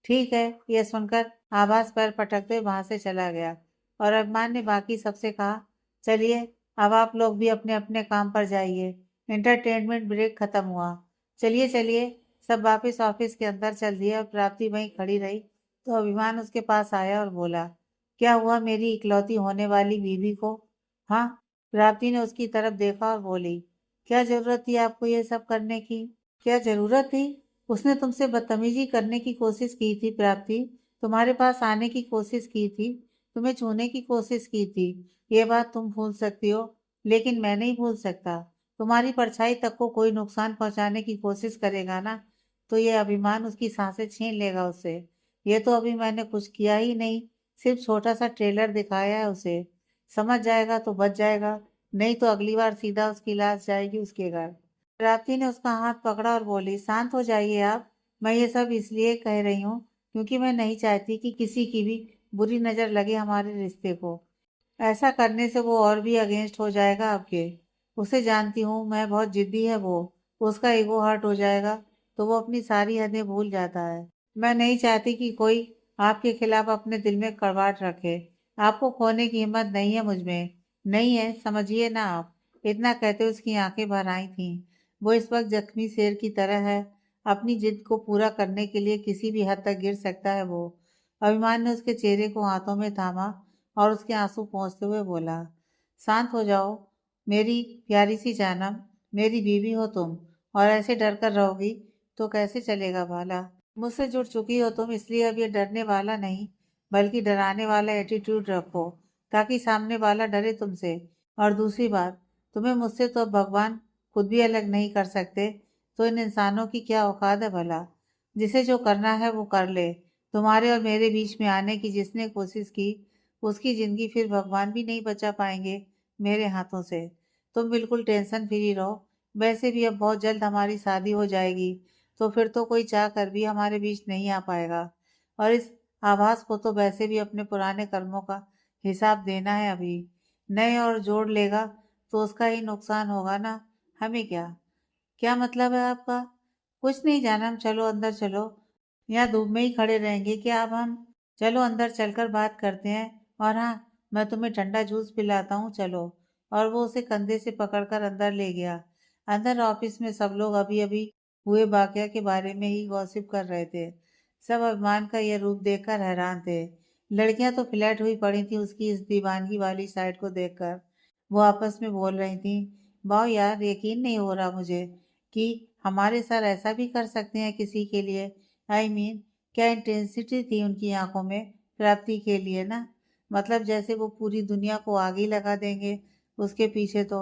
ठीक है। यह सुनकर आवाज पैर पटकते हुए वहां से चला गया और अभिमान ने बाकी सबसे कहा, चलिए अब आप लोग भी अपने अपने काम पर जाइए। इंटरटेनमेंट ब्रेक खत्म हुआ। चलिए चलिए। सब वापस ऑफिस के अंदर चल दिए और प्राप्ति वहीं खड़ी रही तो अभिमान उसके पास आया और बोला, क्या हुआ मेरी इकलौती होने वाली बीवी को? हाँ। प्राप्ति ने उसकी तरफ देखा और बोली, क्या जरूरत थी आपको ये सब करने की? क्या जरूरत थी? उसने तुमसे बदतमीजी करने की कोशिश की थी प्राप्ति, तुम्हारे पास आने की कोशिश की थी, तुम्हें छूने की कोशिश की थी। ये बात तुम भूल सकती हो, लेकिन मैं नहीं भूल सकता। तुम्हारी परछाई तक को कोई नुकसान पहुंचाने की कोशिश करेगा ना, तो ये अभिमान उसकी सांसें छीन लेगा उससे। ये तो अभी मैंने कुछ किया ही नहीं, सिर्फ छोटा सा ट्रेलर दिखाया है उसे। समझ जाएगा तो बच जाएगा, नहीं तो अगली बार सीधा उसकी लाश जाएगी उसके घर। प्राप्ति ने उसका हाथ पकड़ा और बोली, शांत हो जाइए आप। मैं ये सब इसलिए कह रही हूँ क्योंकि मैं नहीं चाहती कि किसी की भी बुरी नजर लगे हमारे रिश्ते को। ऐसा करने से वो और भी अगेंस्ट हो जाएगा आपके। उसे जानती हूँ मैं, बहुत जिद्दी है वो। उसका ईगो हर्ट हो जाएगा तो वो अपनी सारी हदें भूल जाता है। मैं नहीं चाहती कि कोई आपके खिलाफ अपने दिल में कड़वाहट रखे। आपको खोने की हिम्मत नहीं है मुझ में, नहीं है, समझिए ना आप। इतना कहते उसकी आंखें भर आई थीं। वो इस वक्त जख्मी शेर की तरह है, अपनी जिद को पूरा करने के लिए किसी भी हद तक गिर सकता है वो। अभिमान ने उसके चेहरे को हाथों में थामा और उसके आंसू पोंछते हुए बोला, शांत हो जाओ मेरी प्यारी सी जानम, मेरी बीवी हो तुम, और ऐसे डर कर रहोगी तो कैसे चलेगा भला? मुझसे जुड़ चुकी हो तुम, इसलिए अब ये डरने वाला नहीं बल्कि डराने वाला एटीट्यूड रखो, ताकि सामने वाला डरे तुमसे। और दूसरी बात, तुम्हें मुझसे तो अब भगवान खुद भी अलग नहीं कर सकते, तो इन इंसानों की क्या औकात है भला? जिसे जो करना है वो कर ले। तुम्हारे और मेरे बीच में आने की जिसने कोशिश की, उसकी जिंदगी फिर भगवान भी नहीं बचा पाएंगे मेरे हाथों से। तुम बिल्कुल टेंशन फ्री रहो। वैसे भी अब बहुत जल्द हमारी शादी हो जाएगी, तो फिर तो कोई चाह कर भी हमारे बीच नहीं आ पाएगा। और इस आभास को तो वैसे भी अपने पुराने कर्मों का हिसाब देना है अभी। नए और जोड़ लेगा तो उसका ही नुकसान होगा ना, हमें क्या? क्या मतलब है आपका? कुछ नहीं जानम, चलो अंदर चलो। यहाँ धूप में ही खड़े रहेंगे क्या अब हम? चलो अंदर चलकर बात करते हैं। और हाँ, मैं तुम्हें ठंडा जूस पिलाता हूँ, चलो। और वो उसे कंधे से पकड़कर अंदर ले गया। अंदर ऑफिस में सब लोग अभी अभी हुए वाकया के बारे में ही गॉसिप कर रहे थे। सब अभिमान का यह रूप देखकर हैरान थे। लड़कियां तो फ्लैट हुई पड़ी थी उसकी इस दीवानगी वाली साइड को देखकर। वो आपस में बोल रही थी, वाह यार, यकीन नहीं हो रहा मुझे कि हमारे सर ऐसा भी कर सकते हैं किसी के लिए। आई मीन, क्या इंटेंसिटी थी उनकी आंखों में प्राप्ति के लिए ना। मतलब जैसे वो पूरी दुनिया को आग ही लगा देंगे उसके पीछे। तो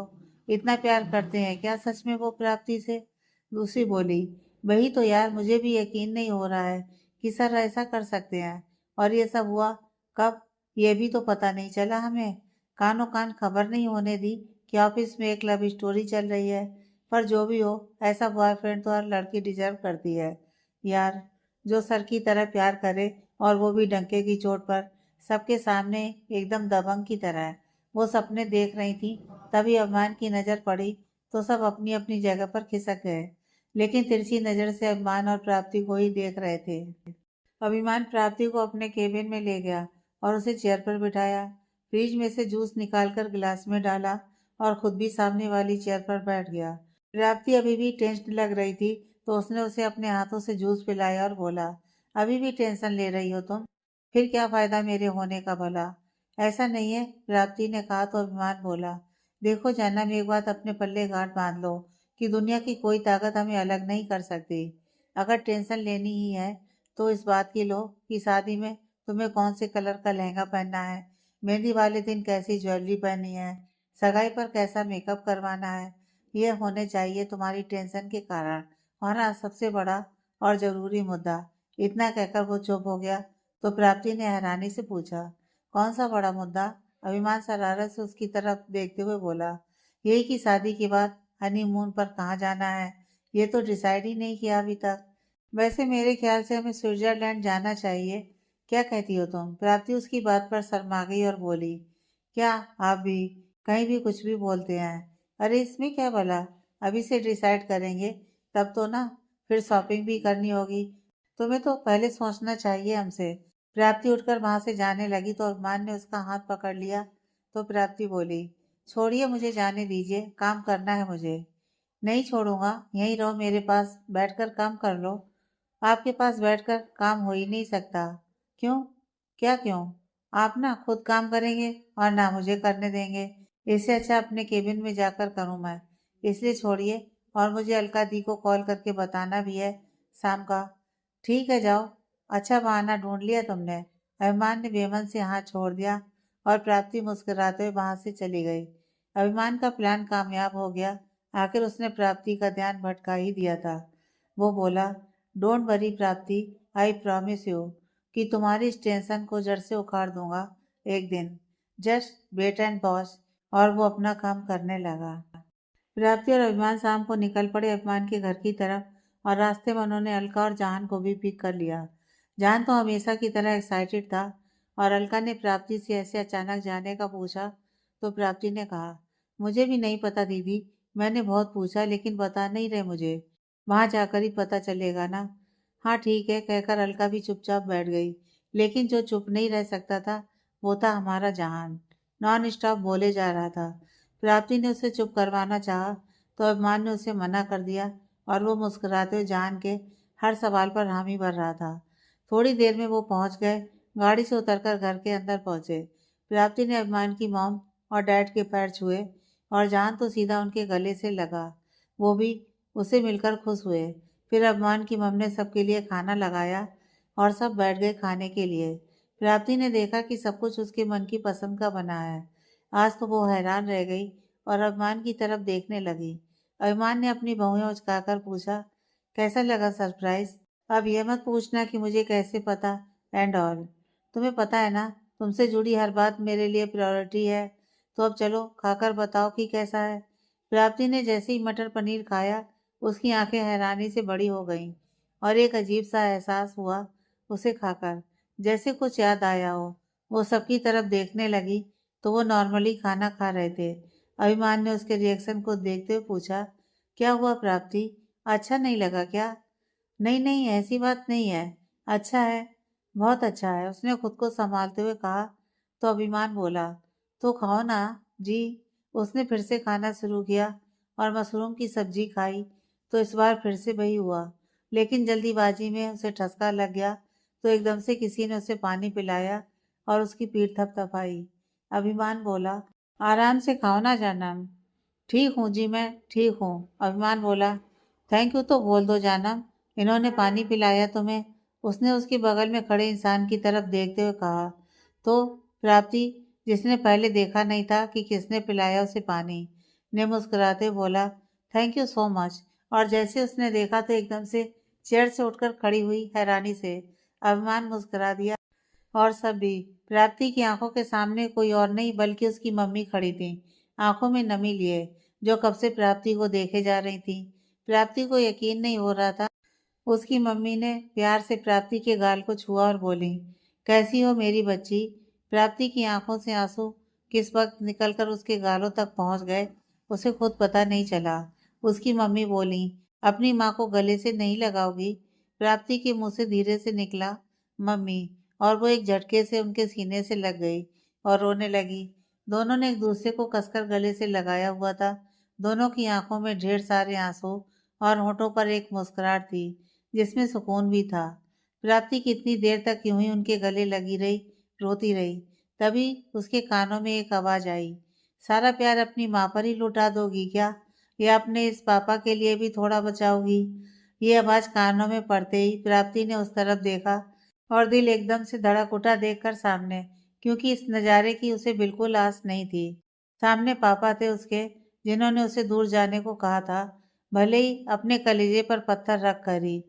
इतना प्यार करते हैं क्या सच में वो प्राप्ति से? दूसरी बोली, वही तो यार, मुझे भी यकीन नहीं हो रहा है कि सर ऐसा कर सकते हैं। और ये सब हुआ कब, ये भी तो पता नहीं चला हमें। कानो कान खबर नहीं होने दी कि ऑफिस में एक लव स्टोरी चल रही है। पर जो भी हो, ऐसा बॉयफ्रेंड तो हर लड़की डिजर्व करती है यार, जो सर की तरह प्यार करे, और वो भी डंके की चोट पर, सबके सामने, एकदम दबंग की तरह। वो सपने देख रही थी, तभी अभिमान की नज़र पड़ी तो सब अपनी अपनी जगह पर खिसक गए, लेकिन तिरछी नज़र से अभिमान और प्राप्ति को ही देख रहे थे। अभिमान प्राप्ति को अपने केबिन में ले गया और उसे चेयर पर बिठाया। फ्रिज में से जूस निकालकर गिलास में डाला और खुद भी सामने वाली चेयर पर बैठ गया। प्राप्ति अभी भी टेंशन लग रही थी, तो उसने उसे अपने हाथों से जूस पिलाया और बोला, अभी भी टेंशन ले रही हो तुम? फिर क्या फायदा मेरे होने का भला? ऐसा नहीं है, प्राप्ति ने कहा तो अभिमान बोला, देखो जन्म, एक बात अपने पल्ले गांठ बांध लो कि दुनिया की कोई ताकत हमें अलग नहीं कर सकती। अगर टेंशन लेनी ही है तो इस बात की लो कि शादी में तुम्हें कौन से कलर का लहंगा पहनना है, मेहंदी वाले दिन कैसी ज्वेलरी पहननी है, सगाई पर कैसा मेकअप करवाना है। यह होने चाहिए तुम्हारी टेंशन के कारण। और हाँ, सबसे बड़ा और ज़रूरी मुद्दा। इतना कहकर वो चुप हो गया तो प्राप्ति ने हैरानी से पूछा, कौन सा बड़ा मुद्दा? अभिमान शरारत से उसकी तरफ देखते हुए बोला, यही कि शादी के बाद हनीमून पर कहाँ जाना है। ये तो डिसाइड ही नहीं किया अभी तक। वैसे मेरे ख्याल से हमें स्विट्जरलैंड जाना चाहिए। क्या कहती हो तुम? प्राप्ति उसकी बात पर शर्मा गई और बोली, क्या आप भी कहीं भी कुछ भी बोलते हैं? अरे इसमें क्या भला, अभी से डिसाइड करेंगे तब तो ना, फिर शॉपिंग भी करनी होगी। तुम्हें तो पहले सोचना चाहिए हमसे। प्राप्ति उठकर वहां से जाने लगी तो अभिमान ने उसका हाथ पकड़ लिया। तो प्राप्ति बोली, छोड़िए, मुझे जाने दीजिए, काम करना है मुझे। नहीं छोड़ूंगा, यहीं रहो, मेरे पास बैठकर काम कर लो। आपके पास बैठकर काम हो ही नहीं सकता। क्यों? क्या क्यों? आप ना खुद काम करेंगे और ना मुझे करने देंगे। इससे अच्छा अपने केबिन में जाकर करूं मैं। इसलिए छोड़िए, और मुझे अलका दी को कॉल करके बताना भी है शाम का। ठीक है, जाओ। अच्छा बहाना ढूंढ लिया तुमने। अभिमान ने बेमन से हाथ छोड़ दिया और प्राप्ति मुस्कुराते हुए वहां से चली गई। अभिमान का प्लान कामयाब हो गया। आखिर उसने प्राप्ति का ध्यान भटका ही दिया था। वो बोला, डोंट वरी प्राप्ति, आई प्रॉमिस यू कि तुम्हारी इस टेंशन को जड़ से उखाड़ दूंगा एक दिन। Just wait and watch. और वो अपना काम करने लगा। प्राप्ति और अभिमान शाम को निकल पड़े अभिमान के घर की तरफ, और रास्ते में उन्होंने अलका और जहान को भी पिक कर लिया। जहान तो हमेशा की तरह एक्साइटेड था, और अलका ने प्राप्ति से ऐसे अचानक जाने का पूछा तो प्राप्ति ने कहा, मुझे भी नहीं पता दीदी, मैंने बहुत पूछा लेकिन बता नहीं रहे मुझे। वहां जाकर ही पता चलेगा ना। हाँ ठीक है, कहकर अलका भी चुपचाप बैठ गई। लेकिन जो चुप नहीं रह सकता था वो था हमारा जहान। नॉन स्टॉप बोले जा रहा था। प्राप्ति ने उसे चुप करवाना चाहा तो अभिमान ने उसे मना कर दिया, और वो मुस्कुराते हुए जान के हर सवाल पर हामी भर रहा था। थोड़ी देर में वो पहुंच गए। गाड़ी से उतरकर घर के अंदर पहुंचे। प्राप्ति ने अभिमान की मॉम और डैड के पैर छुए, और जान तो सीधा उनके गले से लगा। वो भी उसे मिलकर खुश हुए। फिर अभिमान की मम ने सबके लिए खाना लगाया और सब बैठ गए खाने के लिए। प्राप्ति ने देखा कि सब कुछ उसके मन की पसंद का बना है। आज तो वो हैरान रह गई और अभिमान की तरफ देखने लगी। अभिमान ने अपनी भौहें उचकाकर पूछा, कैसा लगा सरप्राइज? अब यह मत पूछना कि मुझे कैसे पता एंड ऑल। तुम्हें पता है ना, तुमसे जुड़ी हर बात मेरे लिए प्रायोरिटी है। तो अब चलो खाकर बताओ कि कैसा है। प्राप्ति ने जैसे ही मटर पनीर खाया, उसकी आंखें हैरानी से बड़ी हो गईं, और एक अजीब सा एहसास हुआ उसे खाकर, जैसे कुछ याद आया हो। वो सबकी तरफ देखने लगी तो वो नॉर्मली खाना खा रहे थे। अभिमान ने उसके रिएक्शन को देखते हुए पूछा, क्या हुआ प्राप्ति, अच्छा नहीं लगा क्या? नहीं नहीं, ऐसी बात नहीं है, अच्छा है, बहुत अच्छा है, उसने खुद को संभालते हुए कहा। तो अभिमान बोला, तो खाओ ना जी। उसने फिर से खाना शुरू किया और मशरूम की सब्जी खाई तो इस बार फिर से वही हुआ। लेकिन जल्दीबाजी में उसे ठसका लग गया तो एकदम से किसी ने उसे पानी पिलाया और उसकी पीठ थपथपाई। अभिमान बोला, आराम से खाओ ना जानम। ठीक हूँ जी, मैं ठीक हूँ, अभिमान बोला। थैंक यू तो बोल दो जानम, इन्होंने पानी पिलाया तुम्हें। उसने उसके बगल में खड़े इंसान की तरफ देखते हुए कहा। तो प्राप्ति, जिसने पहले देखा नहीं था कि किसने पिलाया उसे पानी, ने मुस्कुराते हुए बोला, थैंक यू सो मच। और जैसे उसने देखा तो एकदम से चेयर से उठकर खड़ी हुई हैरानी से। अभिमान मुस्कुरा दिया और सब भी। प्राप्ति की आंखों के सामने कोई और नहीं बल्कि उसकी मम्मी खड़ी थी, आंखों में नमी लिए, जो कब से प्राप्ति को देखे जा रही थी। प्राप्ति को यकीन नहीं हो रहा था। उसकी मम्मी ने प्यार से प्राप्ति के गाल को छुआ और बोली, कैसी हो मेरी बच्ची। प्राप्ति की आंखों से आंसू किस वक्त निकलकर उसके गालों तक पहुंच गए उसे खुद पता नहीं चला। उसकी मम्मी बोली, अपनी माँ को गले से नहीं लगाओगी। प्राप्ति के मुंह से धीरे से निकला, मम्मी, और वो एक झटके से उनके सीने से लग गई और रोने लगी। दोनों ने एक दूसरे को कसकर गले से लगाया हुआ था। दोनों की आंखों में ढेर सारे आंसू और होठों पर एक मुस्कुराहट थी जिसमें सुकून भी था। प्राप्ति कितनी देर तक यूं ही उनके गले लगी रही, रोती रही। तभी उसके कानों में एक आवाज आई, सारा प्यार अपनी माँ पर ही लुटा दोगी क्या, या अपने इस पापा के लिए भी थोड़ा बचाओगी। ये आवाज कानों में पड़ते ही प्राप्ति ने उस तरफ देखा और दिल एकदम से धड़क उठा देखकर सामने, क्योंकि इस नज़ारे की उसे बिल्कुल आस नहीं थी। सामने पापा थे उसके, जिन्होंने उसे दूर जाने को कहा था, भले ही अपने कलेजे पर पत्थर रख कर ही।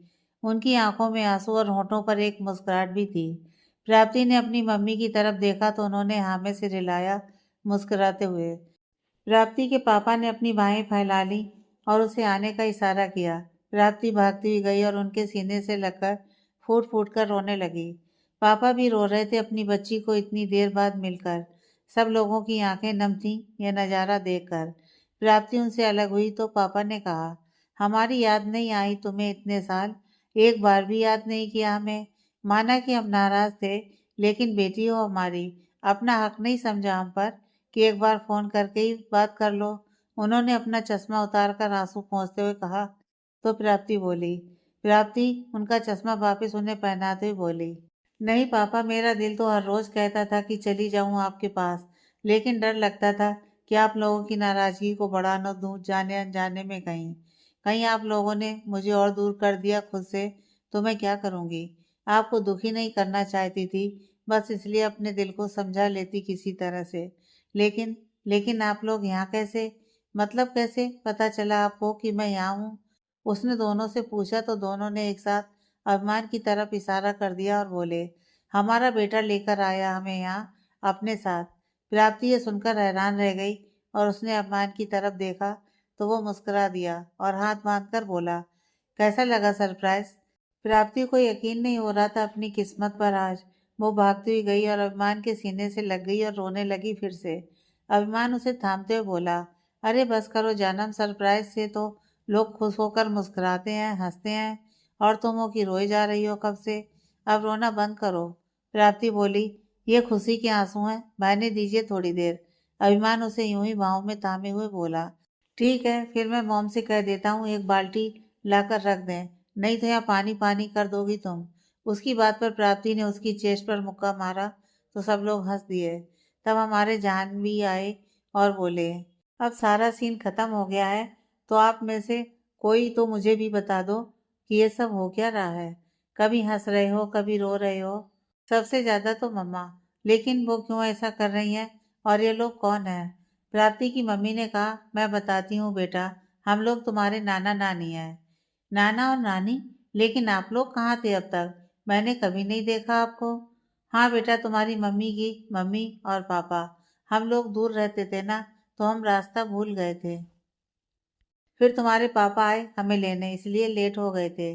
उनकी आंखों में आंसू और होठों पर एक मुस्कुराहट भी थी। प्राप्ति ने अपनी मम्मी की तरफ देखा तो उन्होंने हाँ में सिर हिलाया, मुस्कुराते हुए। प्राप्ति के पापा ने अपनी बाहें फैला ली और उसे आने का इशारा किया। प्राप्ति भागती हुई गई और उनके सीने से लगकर फूट फूट कर रोने लगी। पापा भी रो रहे थे अपनी बच्ची को इतनी देर बाद मिलकर। सब लोगों की आंखें नम थीं यह नज़ारा देखकर। प्राप्ति उनसे अलग हुई तो पापा ने कहा, हमारी याद नहीं आई तुम्हें इतने साल, एक बार भी याद नहीं किया हमें। माना कि हम नाराज थे, लेकिन बेटी हो हमारी, अपना हक नहीं समझा हम पर कि एक बार फोन करके ही बात कर लो। उन्होंने अपना चश्मा उतार कर आंसू पोंछते हुए कहा तो प्राप्ति बोली। प्राप्ति उनका चश्मा वापस उन्हें पहनाते हुए बोली, नहीं पापा, मेरा दिल तो हर रोज कहता था कि चली जाऊं आपके पास, लेकिन डर लगता था कि आप लोगों की नाराजगी को बढ़ा न दूं जाने अनजाने में। कहीं कहीं आप लोगों ने मुझे और दूर कर दिया खुद से, तो मैं क्या करूंगी। आपको दुखी नहीं करना चाहती थी, बस इसलिए अपने दिल को समझा लेती किसी तरह से। लेकिन लेकिन आप लोग यहाँ कैसे, मतलब कैसे पता चला आपको कि मैं यहाँ हूँ। उसने दोनों से पूछा तो दोनों ने एक साथ अभिमान की तरफ इशारा कर दिया और बोले, हमारा बेटा लेकर आया हमें यहाँ अपने साथ। प्राप्ति ये सुनकर हैरान रह गई और उसने अभिमान की तरफ देखा तो वो मुस्कुरा दिया और हाथ बांध कर बोला, कैसा लगा सरप्राइज। प्राप्ति को यकीन नहीं हो रहा था अपनी किस्मत पर आज। वो भागती हुई गई और अभिमान के सीने से लग गई और रोने लगी फिर से। अभिमान उसे थामते हुए बोला, अरे बस करो जानम, सरप्राइज से तो लोग खुश होकर मुस्कुराते हैं, हंसते हैं, और तुम हो कि रोए जा रही हो कब से। अब रोना बंद करो। प्राप्ति बोली, ये खुशी के आंसू हैं, बहने दीजिए थोड़ी देर। अभिमान उसे यूं ही बाहों में थामे हुए बोला, ठीक है, फिर मैं मॉम से कह देता हूँ एक बाल्टी लाकर रख दें, नहीं तो यहाँ पानी पानी कर दोगी तुम। उसकी बात पर प्राप्ति ने उसकी चेस्ट पर मुक्का मारा तो सब लोग हंस दिए। तब हमारे जान भी आए और बोले, अब सारा सीन खत्म हो गया है, तो आप में से कोई तो मुझे भी बता दो कि ये सब हो क्या रहा है। कभी हंस रहे हो, कभी रो रहे हो, सबसे ज्यादा तो मम्मा, लेकिन वो क्यों ऐसा कर रही हैं, और ये लोग कौन हैं। प्राप्ति की मम्मी ने कहा, मैं बताती हूँ बेटा, हम लोग तुम्हारे नाना नानी हैं। नाना और नानी, लेकिन आप लोग कहाँ थे अब तक, मैंने कभी नहीं देखा आपको। हाँ बेटा, तुम्हारी मम्मी की मम्मी और पापा, हम लोग दूर रहते थे ना, तो हम रास्ता भूल गए थे। फिर तुम्हारे पापा आए हमें लेने, इसलिए लेट हो गए थे।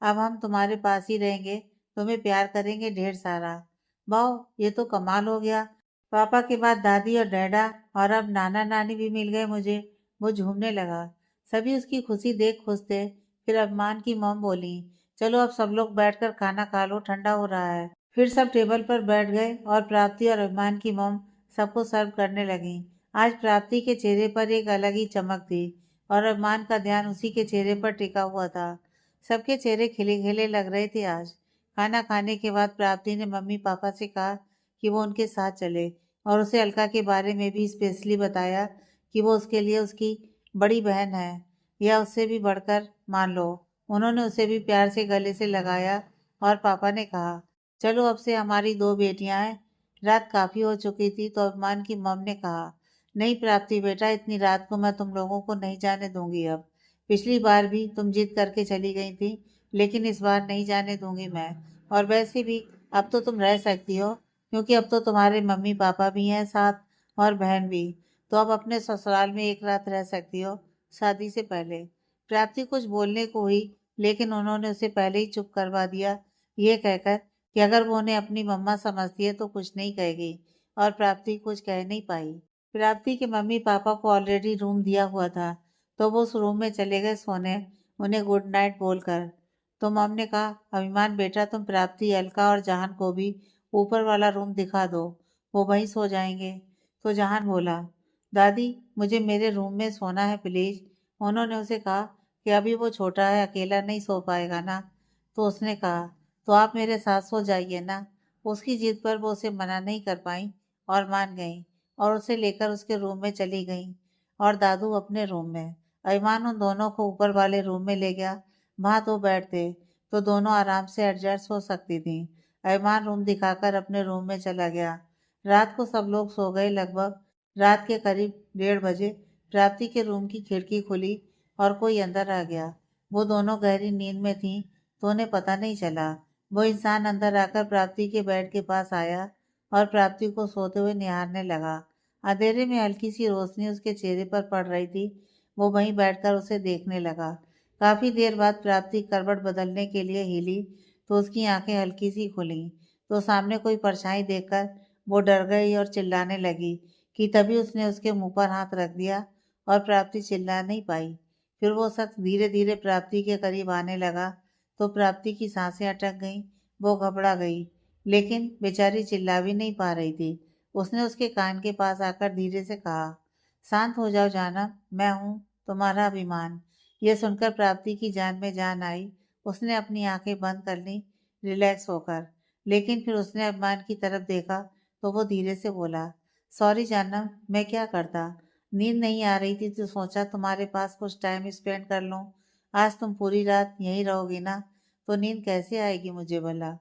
अब हम तुम्हारे पास ही रहेंगे, तुम्हें प्यार करेंगे ढेर सारा। वाह, ये तो कमाल हो गया। पापा के बाद दादी और डैडा, और अब नाना नानी भी मिल गए मुझे। वो झूमने लगा। सभी उसकी खुशी देख खुश थे। फिर अभिमान की मॉम बोली, चलो अब सब लोग बैठकर खाना खा लो, ठंडा हो रहा है। फिर सब टेबल पर बैठ गए और प्राप्ति और अभिमान की मॉम सबको सर्व करने लगी। आज प्राप्ति के चेहरे पर एक अलग ही चमक थी और अरमान का ध्यान उसी के चेहरे पर टिका हुआ था। सबके चेहरे खिले खिले लग रहे थे आज। खाना खाने के बाद प्राप्ति ने मम्मी पापा से कहा कि वो उनके साथ चले और उसे अलका के बारे में भी स्पेशली बताया कि वो उसके लिए उसकी बड़ी बहन है या उससे भी बढ़कर मान लो। उन्होंने उसे भी प्यार से गले से लगाया और पापा ने कहा, चलो अब से हमारी दो बेटियां हैं। रात काफी हो चुकी थी तो अभिमान की मम ने कहा, नहीं प्राप्ति बेटा, इतनी रात को मैं तुम लोगों को नहीं जाने दूंगी अब। पिछली बार भी तुम जिद करके चली गई थी, लेकिन इस बार नहीं जाने दूंगी मैं। और वैसे भी अब तो तुम रह सकती हो, क्योंकि अब तो तुम्हारे मम्मी पापा भी हैं साथ और बहन भी। तो अब अपने ससुराल में एक रात रह सकती हो, शादी से पहले। प्राप्ति कुछ बोलने को हुई, लेकिन उन्होंने उसे पहले ही चुप करवा दिया, ये कहकर कि अगर वो उन्हें अपनी मम्मा समझती है तो कुछ नहीं कहेगी। और प्राप्ति कुछ कह नहीं पाई। प्राप्ति के मम्मी पापा को ऑलरेडी रूम दिया हुआ था, तो वो उस रूम में चले गए सोने, उन्हें गुड नाइट बोलकर। तो मम ने कहा, अभिमान बेटा, तुम प्राप्ति, अलका और जहान को भी ऊपर वाला रूम दिखा दो, वो वहीं सो जाएंगे। तो जहान बोला, दादी मुझे मेरे रूम में सोना है प्लीज। उन्होंने उसे कहा कि अभी वो छोटा है, अकेला नहीं सो पाएगा ना। तो उसने कहा, तो आप मेरे साथ सो जाइए ना। उसकी जिद पर वो उसे मना नहीं कर पाई और मान गई और उसे लेकर उसके रूम में चली गई और दादू अपने रूम में। अभिमान उन दोनों को ऊपर वाले रूम में ले गया। वहां दो बेड थे, तो दोनों आराम से एडजस्ट हो सकती थी। अभिमान रूम दिखाकर अपने रूम में चला गया। रात को सब लोग सो गए। लगभग रात के करीब 1:30 बजे प्राप्ति के रूम की खिड़की खुली और कोई अंदर आ गया। वो दोनों गहरी नींद में थीं, तो उन्हें पता नहीं चला। वो इंसान अंदर आकर प्राप्ति के बेड के पास आया और प्राप्ति को सोते हुए निहारने लगा। अंधेरे में हल्की सी रोशनी उसके चेहरे पर पड़ रही थी। वो वहीं बैठकर उसे देखने लगा। काफी देर बाद प्राप्ति करवट बदलने के लिए हिली, तो उसकी आंखें हल्की सी खुली। तो सामने कोई परछाई देखकर वो डर गई और चिल्लाने लगी कि तभी उसने उसके मुंह पर हाथ रख दिया और प्राप्ति चिल्ला नहीं पाई। फिर वो शख्स धीरे धीरे प्राप्ति के करीब आने लगा, तो प्राप्ति की सांसें अटक गईं। वो घबरा गई, लेकिन बेचारी चिल्ला भी नहीं पा रही थी। उसने उसके कान के पास आकर धीरे से कहा, शांत हो जाओ जानम, मैं हूँ तुम्हारा अभिमान। यह सुनकर प्राप्ति की जान में जान आई। उसने अपनी आंखें बंद कर ली, रिलैक्स होकर। लेकिन फिर उसने अभिमान की तरफ देखा, तो वो धीरे से बोला, सॉरी जानम, मैं क्या करता। नींद नहीं आ रही थी तो सोचा तुम्हारे पास कुछ टाइम स्पेंड कर लूं। आज तुम पूरी रात यहीं रहोगी ना, तो नींद कैसे आएगी मुझे भला।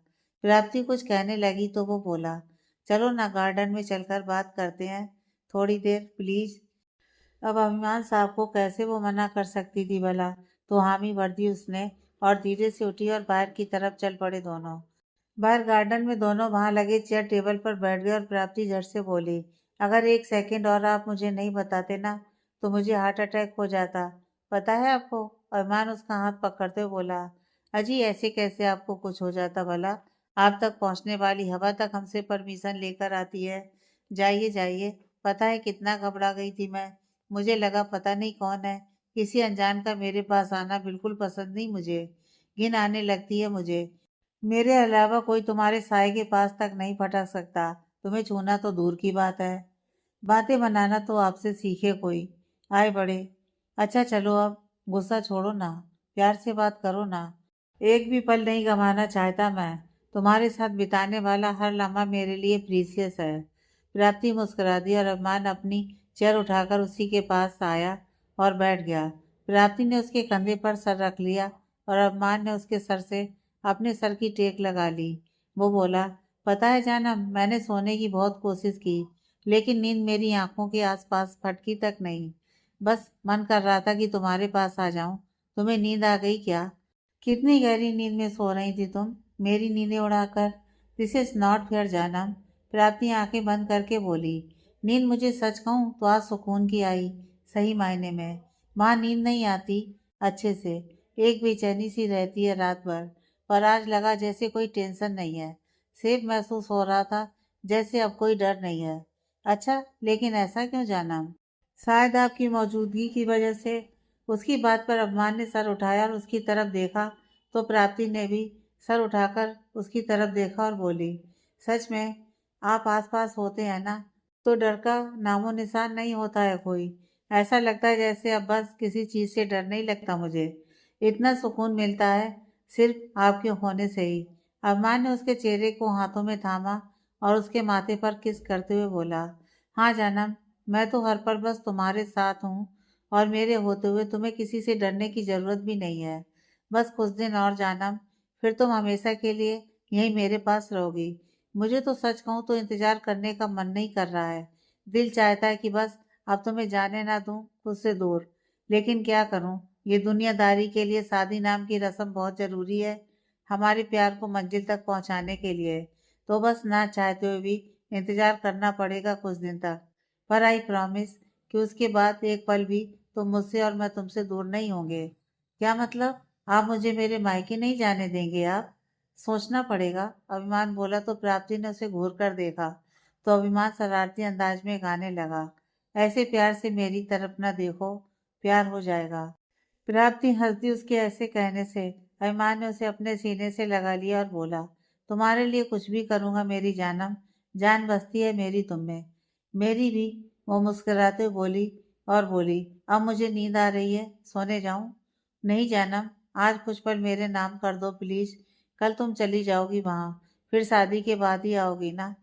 प्राप्ति कुछ कहने लगी तो वो बोला, चलो ना गार्डन में चलकर बात करते हैं थोड़ी देर प्लीज। अब अभिमान साहब को कैसे वो मना कर सकती थी भला। तो हामी भर दी उसने और धीरे से उठी और बाहर की तरफ चल पड़े दोनों। बाहर गार्डन में दोनों वहां लगे चेयर टेबल पर बैठ गए और प्राप्ति झट से बोली, अगर एक सेकंड और आप मुझे नहीं बताते ना, तो मुझे हार्ट अटैक हो जाता। पता है आपको। अभिमान उसका हाथ पकड़ते हुए बोला, अजी ऐसे कैसे आपको कुछ हो जाता भला। आप तक पहुंचने वाली हवा तक हमसे परमिशन लेकर आती है। जाइए जाइए। पता है कितना घबरा गई थी मैं। मुझे लगा पता नहीं कौन है। किसी अनजान का मेरे पास आना बिल्कुल पसंद नहीं मुझे। घिन आने लगती है मुझे। मेरे अलावा कोई तुम्हारे साए के पास तक नहीं फटक सकता। तुम्हें छूना तो दूर की बात है। बातें बनाना तो आपसे सीखे कोई। आए बड़े। अच्छा चलो अब गुस्सा छोड़ो ना, प्यार से बात करो ना। एक भी पल नहीं गंवाना चाहता मैं। तुम्हारे साथ बिताने वाला हर लम्हा मेरे लिए प्रीसियस है। प्राप्ति मुस्कुरा दी और अरमान अपनी चेयर उठाकर उसी के पास आया और बैठ गया। प्राप्ति ने उसके कंधे पर सर रख लिया और अरमान ने उसके सर से अपने सर की टेक लगा ली। वो बोला, पता है जानम, मैंने सोने की बहुत कोशिश की, लेकिन नींद मेरी आंखों के आसपास फटकी तक नहीं। बस मन कर रहा था कि तुम्हारे पास आ जाऊं। तुम्हें नींद आ गई क्या? कितनी गहरी नींद में सो रही थी तुम, मेरी नींदें उड़ाकर। दिस इज नॉट फेयर जानम। प्राप्ति आंखें बंद करके बोली, नींद मुझे सच कहूँ तो आज सुकून की आई, सही मायने में। वहाँ नींद नहीं आती अच्छे से, एक बेचैनी सी रहती है रात भर। पर आज लगा जैसे कोई टेंशन नहीं है। सेफ महसूस हो रहा था, जैसे अब कोई डर नहीं है। अच्छा, लेकिन ऐसा क्यों जानम? शायद आपकी मौजूदगी की वजह से। उसकी बात पर अभिमान ने सर उठाया और उसकी तरफ देखा, तो प्राप्ति ने भी सर उठाकर उसकी तरफ देखा और बोली, सच में आप आसपास होते हैं ना, तो डर का नामो निशान नहीं होता है कोई। ऐसा लगता है जैसे अब बस किसी चीज़ से डर नहीं लगता मुझे। इतना सुकून मिलता है सिर्फ आपके होने से ही। अरमान ने उसके चेहरे को हाथों में थामा और उसके माथे पर किस करते हुए बोला, हाँ जानम, मैं तो हर पल बस तुम्हारे साथ हूँ और मेरे होते हुए तुम्हें किसी से डरने की ज़रूरत भी नहीं है। बस कुछ दिन और जानम, फिर तुम हमेशा के लिए यहीं मेरे पास रहोगी। मुझे तो सच कहूँ तो इंतजार करने का मन नहीं कर रहा है। दिल चाहता है कि बस अब तुम्हें जाने ना दूं खुद से दूर। लेकिन क्या करूं, ये दुनियादारी के लिए शादी नाम की रस्म बहुत ज़रूरी है हमारे प्यार को मंजिल तक पहुंचाने के लिए। तो बस ना चाहते हुए भी इंतजार करना पड़ेगा कुछ दिन तक। पर आई प्रॉमिस कि उसके बाद एक पल भी तुम मुझसे और मैं तुमसे दूर नहीं होंगे। क्या मतलब? आप मुझे मेरे मायके नहीं जाने देंगे आप? सोचना पड़ेगा, अभिमान बोला तो प्राप्ति ने उसे घूर कर देखा तो अभिमान शरारती अंदाज में गाने लगा, ऐसे प्यार से मेरी तरफ न देखो, प्यार हो जाएगा। प्राप्ति हंस दी उसके ऐसे कहने से। अभिमान ने उसे अपने सीने से लगा लिया और बोला, तुम्हारे लिए कुछ भी करूंगा मेरी जानम, जान बसती है मेरी तुम में। मेरी भी, वो मुस्कुराते हुए बोली और बोली, अब मुझे नींद आ रही है, सोने जाऊं? नहीं जानम, आज कुछ पल मेरे नाम कर दो प्लीज। कल तुम चली जाओगी वहां, फिर शादी के बाद ही आओगी ना?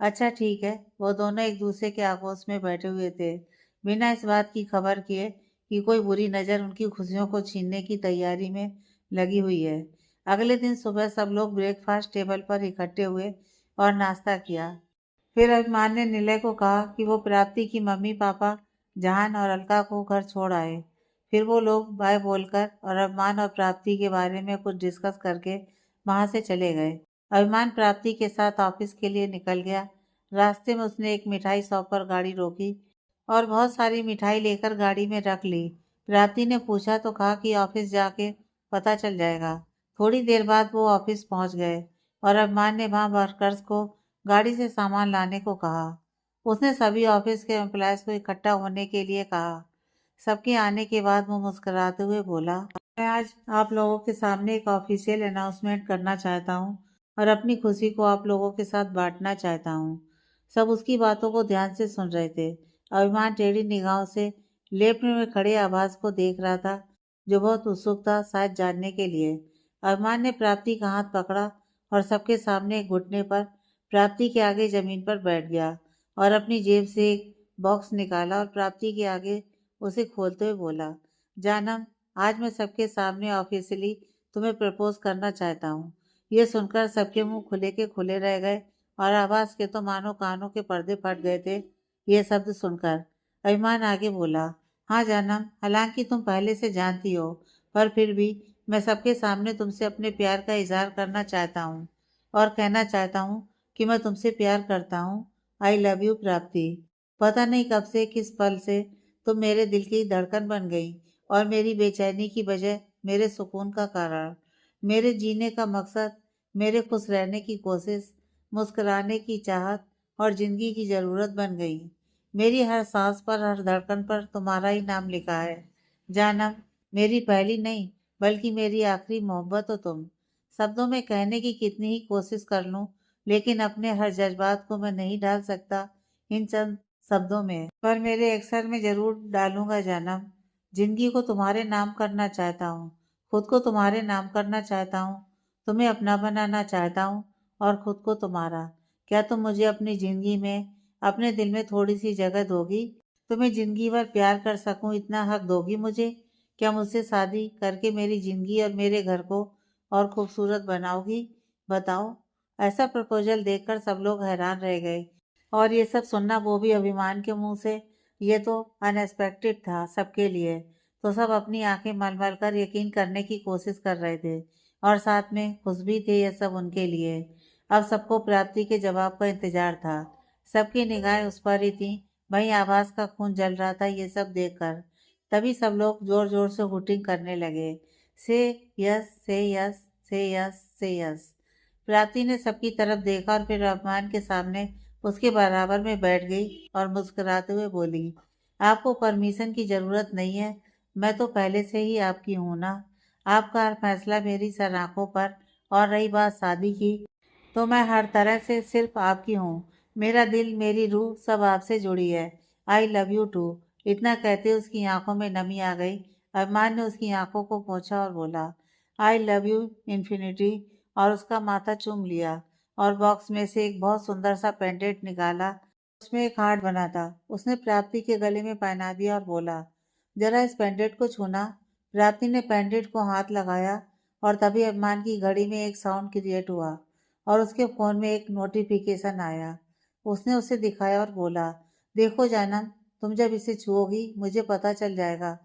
अच्छा ठीक है। वो दोनों एक दूसरे के आगोश में बैठे हुए थे, बिना इस बात की खबर किए कि कोई बुरी नज़र उनकी खुशियों को छीनने की तैयारी में लगी हुई है। अगले दिन सुबह सब लोग ब्रेकफास्ट टेबल पर इकट्ठे हुए और नाश्ता किया। फिर अभिमान ने निलय को कहा कि वो प्राप्ति की मम्मी पापा जहान और अलका को घर छोड़ आए। फिर वो लोग बाय बोलकर और अभिमान और प्राप्ति के बारे में कुछ डिस्कस करके वहां से चले गए। अभिमान प्राप्ति के साथ ऑफिस के लिए निकल गया। रास्ते में उसने एक मिठाई शॉप पर गाड़ी रोकी और बहुत सारी मिठाई लेकर गाड़ी में रख ली। प्राप्ति ने पूछा तो कहा कि ऑफिस जाके पता चल जाएगा। थोड़ी देर बाद वो ऑफिस पहुंच गए और अभिमान ने वहां वर्कर्स को गाड़ी से सामान लाने को कहा। उसने सभी ऑफिस के एम्प्लॉयज को इकट्ठा होने के लिए कहा। सबके आने के बाद वो मुस्कुराते हुए बोला, मैं आज आप लोगों के सामने एक ऑफिशियल अनाउंसमेंट करना चाहता हूँ और अपनी खुशी को आप लोगों के साथ बांटना चाहता हूँ। सब उसकी बातों को ध्यान से सुन रहे थे। अभिमान टेढ़ी निगाहों से लेफ्ट में खड़े आवाज को देख रहा था, जो बहुत उत्सुक था शायद जानने के लिए। अभिमान ने प्राप्ति का हाथ पकड़ा और सबके सामने एक घुटने पर प्राप्ति के आगे जमीन पर बैठ गया और अपनी जेब से एक बॉक्स निकाला और प्राप्ति के आगे उसे खोलते हुए बोला, जानम, आज मैं सबके सामने ऑफिशियली तुम्हें प्रपोज करना चाहता हूँ। ये सुनकर सबके मुंह खुले के खुले रह गए और आवाज के तो मानो कानों के पर्दे फट गए थे ये शब्द सुनकर। अभिमान आगे बोला, हाँ जानम, हालांकि तुम पहले से जानती हो, पर फिर भी मैं सबके सामने तुमसे अपने प्यार का इजहार करना चाहता हूँ और कहना चाहता हूँ कि मैं तुमसे प्यार करता हूँ। आई लव यू प्राप्ति। पता नहीं कब से किस पल से तुम मेरे दिल की धड़कन बन गई और मेरी बेचैनी की वजह, मेरे सुकून का कारण, मेरे जीने का मकसद, मेरे खुश रहने की कोशिश, मुस्कुराने की चाहत और जिंदगी की ज़रूरत बन गई। मेरी हर सांस पर, हर धड़कन पर तुम्हारा ही नाम लिखा है। जानम, मेरी पहली नहीं बल्कि मेरी आखिरी मोहब्बत हो तुम। शब्दों में कहने की कितनी ही कोशिश कर लूं, लेकिन अपने हर जज्बात को मैं नहीं डाल सकता इन चंद शब्दों में, पर मेरे एक्शन में जरूर डालूंगा जानम। जिंदगी को तुम्हारे नाम करना चाहता हूँ, खुद को तुम्हारे नाम करना चाहता हूँ, तुम्हें अपना बनाना चाहता हूँ और खुद को तुम्हारा। क्या तुम मुझे अपनी जिंदगी में, अपने दिल में थोड़ी सी जगह दोगी? तुम्हें जिंदगी भर प्यार कर सकूं इतना हक दोगी मुझे? क्या मुझसे शादी करके मेरी जिंदगी और मेरे घर को और खूबसूरत बनाओगी? बताओ। ऐसा प्रपोजल देखकर सब लोग हैरान रह गए और ये सब सुनना वो भी अभिमान के मुंह से, ये तो अनएक्सपेक्टेड था सबके लिए। तो सब अपनी आंखें मल मल कर यकीन करने की कोशिश कर रहे थे और साथ में खुश भी थे ये सब उनके लिए। अब सबको प्राप्ति के जवाब का इंतजार था। सबकी निगाहें उस पर ही थी। वहीं आवाज का खून जल रहा था ये सब देखकर। तभी सब लोग जोर जोर से हुटिंग करने लगे, से यस, से यस, से यस, से यस। प्राप्ति ने सबकी तरफ देखा और फिर अभिमान के सामने उसके बराबर में बैठ गई और मुस्कुराते हुए बोली, आपको परमिशन की ज़रूरत नहीं है, मैं तो पहले से ही आपकी हूँ ना। आपका हर फैसला मेरी सर आंखों पर। और रही बात शादी की, तो मैं हर तरह से सिर्फ आपकी हूँ। मेरा दिल मेरी रूह सब आपसे जुड़ी है। I love you too. इतना कहते उसकी आंखों में नमी आ गई। अभिमान ने उसकी आंखों को पोंछा और बोला, आई लव यू इन्फिनिटी, और उसका माथा चूम लिया और बॉक्स में से एक बहुत सुंदर सा पेंडेंट निकाला। उसमें एक हार्ट बना था। उसने प्राप्ति के गले में पहना दिया और बोला, जरा इस पेंडेंट को छूना। प्राप्ति ने पेंडेंट को हाथ लगाया और तभी अभिमान की घड़ी में एक साउंड क्रिएट हुआ और उसके फोन में एक नोटिफिकेशन आया। उसने उसे दिखाया और बोला, देखो जानम, तुम जब इसे छुओगी मुझे पता चल जाएगा,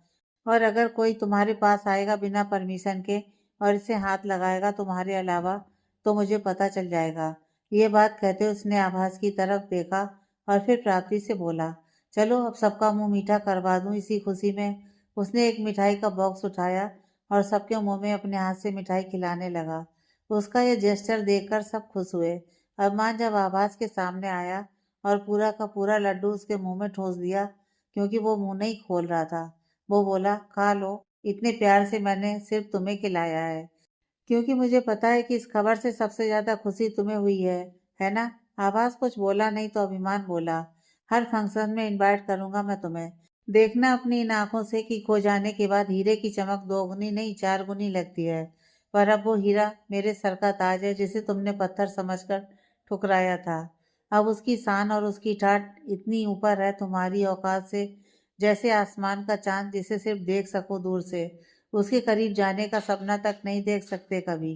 और अगर कोई तुम्हारे पास आएगा बिना परमिशन के और इसे हाथ लगाएगा तुम्हारे अलावा तो मुझे पता चल जाएगा। ये बात कहते उसने आभास की तरफ देखा और फिर प्राप्ति से बोला, चलो अब सबका मुंह मीठा करवा दूं इसी खुशी में। उसने एक मिठाई का बॉक्स उठाया और सबके मुंह में अपने हाथ से मिठाई खिलाने लगा। उसका यह जेस्चर देखकर सब खुश हुए। अरमान जब आभास के सामने आया और पूरा का पूरा लड्डू उसके मुंह में ठोस दिया, क्योंकि वो मुंह नहीं खोल रहा था। वो बोला, खा लो, इतने प्यार से मैंने सिर्फ तुम्हें खिलाया है, क्योंकि मुझे पता है कि इस खबर से सबसे ज्यादा खुशी तुम्हें हुई है ना? आवाज कुछ बोला नहीं तो अभिमान बोला, हर फंक्शन में इनवाइट करूंगा मैं तुम्हें। देखना अपनी इन आंखों से कि खो जाने के बाद हीरे की चमक दोगुनी नहीं चार गुनी लगती है। पर अब वो हीरा मेरे सर का ताज है जिसे तुमने पत्थर समझकर ठुकराया था। अब उसकी शान और उसकी ठाठ इतनी ऊपर है तुम्हारी औकात से, जैसे आसमान का चांद जिसे सिर्फ देख सको दूर से, उसके करीब जाने का सपना तक नहीं देख सकते कभी।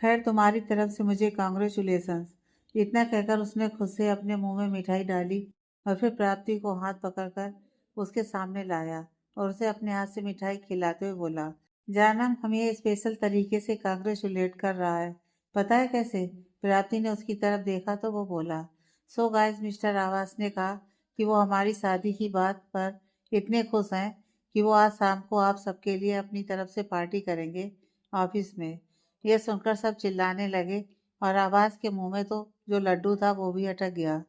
खैर, तुम्हारी तरफ से मुझे कांग्रेचुलेशंस। इतना कहकर उसने खुद से अपने मुंह में मिठाई डाली और फिर प्राप्ति को हाथ पकड़कर उसके सामने लाया और उसे अपने हाथ से मिठाई खिलाते हुए बोला, जानम हमें स्पेशल तरीके से कांग्रेचुलेट कर रहा है, पता है कैसे? प्राप्ति ने उसकी तरफ देखा तो वो बोला, सो गाइस, मिस्टर आवास ने कहा कि वो हमारी शादी की बात पर इतने खुश हैं कि वो आज शाम को आप सबके लिए अपनी तरफ से पार्टी करेंगे ऑफिस में। यह सुनकर सब चिल्लाने लगे और आवाज के मुंह में तो जो लड्डू था वो भी अटक गया।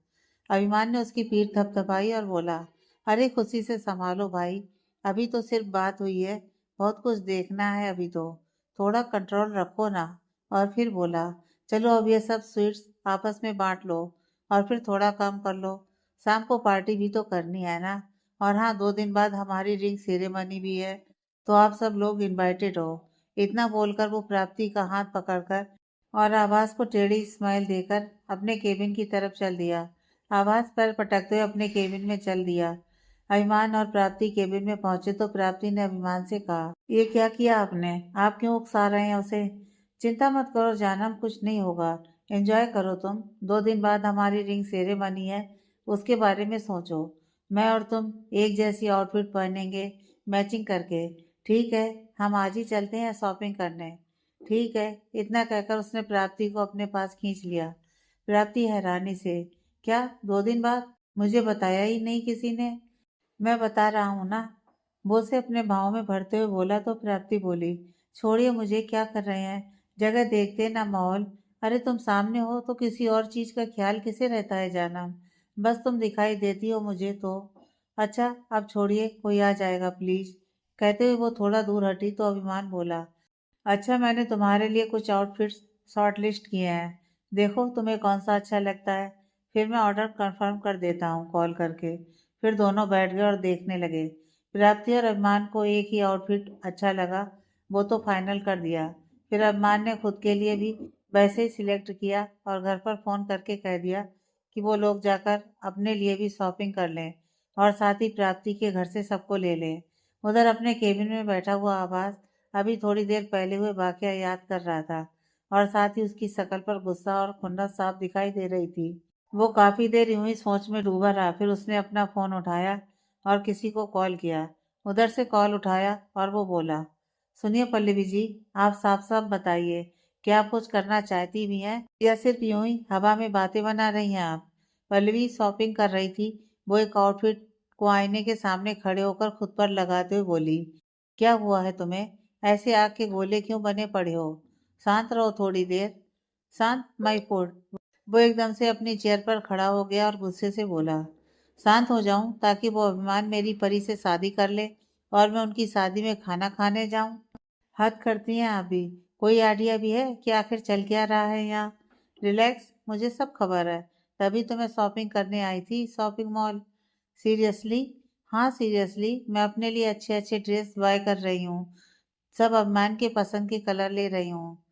अभिमान ने उसकी पीठ थपथपाई और बोला, अरे खुशी से संभालो भाई, अभी तो सिर्फ बात हुई है, बहुत कुछ देखना है अभी तो, थोड़ा कंट्रोल रखो ना। और फिर बोला, चलो अब ये सब स्वीट्स आपस में बांट लो और फिर थोड़ा कम कर लो, शाम को पार्टी भी तो करनी है ना। और हाँ, 2 दिन बाद हमारी रिंग सेरेमनी भी है, तो आप सब लोग इनवाइटेड हो। इतना बोलकर वो प्राप्ति का हाथ पकड़कर और आवाज को टेढ़ी स्माइल देकर अपने केबिन की तरफ चल दिया। आवाज पर पटकते हुए अपने केबिन में चल दिया। अभिमान और प्राप्ति केबिन में पहुंचे तो प्राप्ति ने अभिमान से कहा, ये क्या किया आपने? आप क्यों उकसा रहे हैं उसे? चिंता मत करो जानम, कुछ नहीं होगा, एंजॉय करो तुम। 2 दिन बाद हमारी रिंग सेरेमनी है, उसके बारे में सोचो। मैं और तुम एक जैसी आउटफिट पहनेंगे, मैचिंग करके। ठीक है, हम आज ही चलते हैं शॉपिंग करने। ठीक है। इतना कहकर उसने प्राप्ति को अपने पास खींच लिया। प्राप्ति हैरानी से, क्या 2 दिन बाद? मुझे बताया ही नहीं किसी ने। मैं बता रहा हूँ ना, वो से अपने भाव में भरते हुए बोला तो प्राप्ति बोली, छोड़िए मुझे, क्या कर रहे हैं, जगह देखते ना माहौल। अरे तुम सामने हो तो किसी और चीज का ख्याल किसे रहता है जाना, बस तुम दिखाई देती हो मुझे तो। अच्छा अब छोड़िए, कोई आ जाएगा प्लीज। कहते हुए वो थोड़ा दूर हटी तो अभिमान बोला, अच्छा मैंने तुम्हारे लिए कुछ आउटफिट्स शॉर्ट लिस्ट किए हैं, देखो तुम्हें कौन सा अच्छा लगता है, फिर मैं ऑर्डर कंफर्म कर देता हूँ कॉल करके। फिर दोनों बैठ गए और देखने लगे। प्राप्ति और अभिमान को एक ही आउटफिट अच्छा लगा, वो तो फाइनल कर दिया। फिर अभिमान ने खुद के लिए भी वैसे ही सिलेक्ट किया और घर पर फ़ोन करके कह दिया कि वो लोग जाकर अपने लिए भी शॉपिंग कर लें और साथ ही प्राप्ति के घर से सबको ले लें। उधर अपने केबिन में बैठा हुआ आवाज अभी थोड़ी देर पहले हुए वाकया याद कर रहा था और साथ ही उसकी शक्ल पर गुस्सा और खुन्नस साफ दिखाई दे रही थी। वो काफी देर यूं ही सोच में डूबा रहा, फिर उसने अपना फोन उठाया और किसी को कॉल किया। उधर से कॉल उठाया और वो बोला, सुनिए पल्लवी जी, आप साफ साफ बताइए, क्या आप कुछ करना चाहती भी हैं या सिर्फ यूं ही हवा में बातें बना रही हैं आप? पल्लवी शॉपिंग कर रही थी। वो एक आउटफिट को आईने के सामने खड़े होकर खुद पर लगाते हुए बोली, क्या हुआ है तुम्हें? ऐसे आग के गोले क्यों बने पड़े हो? शांत रहो थोड़ी देर। शांत माई फूड। वो एकदम से अपनी चेयर पर खड़ा हो गया और गुस्से से बोला, शांत हो जाऊं ताकि वो अभिमान मेरी परी से शादी कर ले और मैं उनकी शादी में खाना खाने जाऊं? हद करती हैं आप भी। कोई आइडिया भी है कि आखिर चल क्या रहा है यहाँ? रिलैक्स, मुझे सब खबर है। तभी तो मैं शॉपिंग करने आई थी शॉपिंग मॉल। सीरियसली? हाँ सीरियसली, मैं अपने लिए अच्छे अच्छे ड्रेस बाय कर रही हूँ। सब अभिमान के पसंद के कलर ले रही हूँ।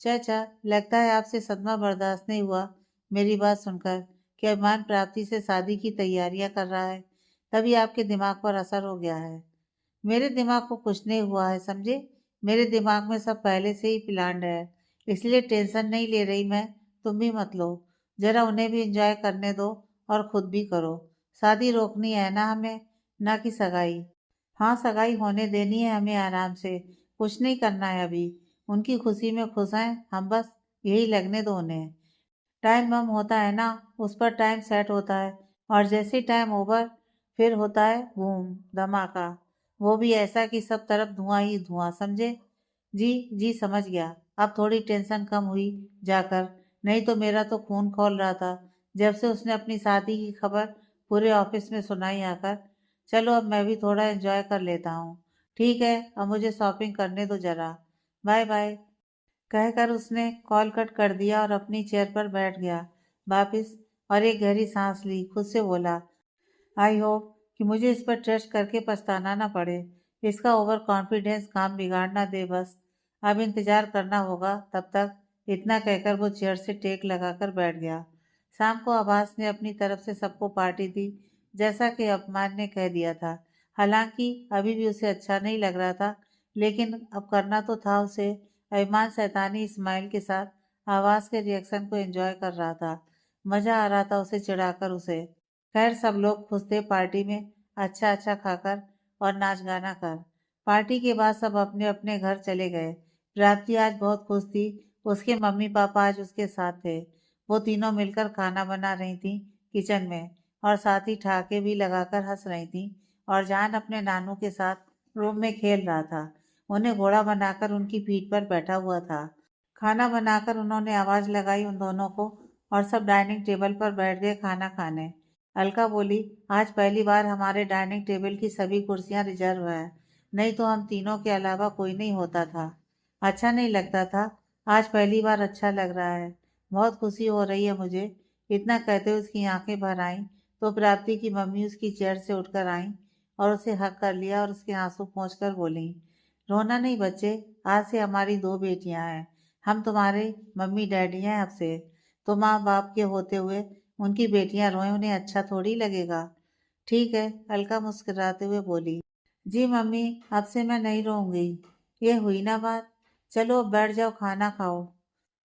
चाचा, लगता है आपसे सदमा बर्दाश्त नहीं हुआ मेरी बात सुनकर कि अभिमान प्राप्ति से शादी की तैयारियां कर रहा है, तभी आपके दिमाग पर असर हो गया है। मेरे दिमाग को कुछ नहीं हुआ है समझे। मेरे दिमाग में सब पहले से ही प्लान्ड है, इसलिए टेंशन नहीं ले रही मैं। तुम भी मत लो। जरा उन्हें भी एंजॉय करने दो और खुद भी करो। शादी रोकनी है ना हमें, ना कि सगाई। हाँ सगाई होने देनी है हमें आराम से, कुछ नहीं करना है अभी। उनकी खुशी में खुश हैं हम, बस यही लगने दो उन्हें। टाइम बम होता है ना, उस पर टाइम सेट होता है, और जैसे टाइम ओवर फिर होता है बूम धमाका। वो भी ऐसा कि सब तरफ धुआं ही धुआं, समझे। जी जी समझ गया। अब थोड़ी टेंशन कम हुई जाकर, नहीं तो मेरा तो खून खौल रहा था जब से उसने अपनी शादी की खबर पूरे ऑफिस में सुनाई आकर। चलो अब मैं भी थोड़ा एंजॉय कर लेता हूँ। ठीक है, अब मुझे शॉपिंग करने दो जरा। बाय बाय कहकर उसने कॉल कट कर दिया और अपनी चेयर पर बैठ गया वापिस, और एक गहरी सांस ली। खुद से बोला, आई होप कि मुझे इस पर ट्रस्ट करके पछताना ना पड़े। इसका ओवर कॉन्फिडेंस काम बिगाड़ ना दे बस। अब इंतजार करना होगा तब तक। इतना कहकर वो चेयर से टेक लगाकर बैठ गया। शाम को आभास ने अपनी तरफ से सबको पार्टी दी, जैसा कि अपमान ने कह दिया था। हालांकि अभी भी उसे अच्छा नहीं लग रहा था, लेकिन अब करना तो था उसे। अभिमान शैतानी स्माइल के साथ आवाज के रिएक्शन को एंजॉय कर रहा था। मजा आ रहा था उसे चिढ़ाकर उसे। खैर सब लोग खुश थे पार्टी में, अच्छा अच्छा खाकर और नाच गाना कर। पार्टी के बाद सब अपने अपने घर चले गए। प्राप्ति आज बहुत खुश थी। उसके मम्मी पापा आज उसके साथ थे। वो तीनों मिलकर खाना बना रही थी किचन में, और साथ ही ठहाके भी लगाकर हंस रही थी। और जान अपने नानू के साथ रूम में खेल रहा था। उन्हें घोड़ा बनाकर उनकी पीठ पर बैठा हुआ था। खाना बनाकर उन्होंने आवाज लगाई उन दोनों को, और सब डाइनिंग टेबल पर बैठ गए खाना खाने। अलका बोली, आज पहली बार हमारे डाइनिंग टेबल की सभी कुर्सियां रिजर्व हैं, नहीं तो हम तीनों के अलावा कोई नहीं होता था। अच्छा नहीं लगता था, आज पहली बार अच्छा लग रहा है। बहुत खुशी हो रही है मुझे। इतना कहते हुए उसकी आंखें भर आईं, तो प्राप्ति की मम्मी उसकी चेयर से उठकर आईं और उसे हक कर लिया और उसके आंसू पोंछकर बोली, रोना नहीं बच्चे, आज से हमारी दो बेटियां हैं। हम तुम्हारे मम्मी डैडी हैं अब से। तो माँ बाप के होते हुए उनकी बेटियां रोएं, उन्हें अच्छा थोड़ी लगेगा। ठीक है, अलका मुस्कुराते हुए बोली, जी मम्मी, अब से मैं नहीं रोऊंगी। ये हुई ना बात। चलो अब बैठ जाओ, खाना खाओ।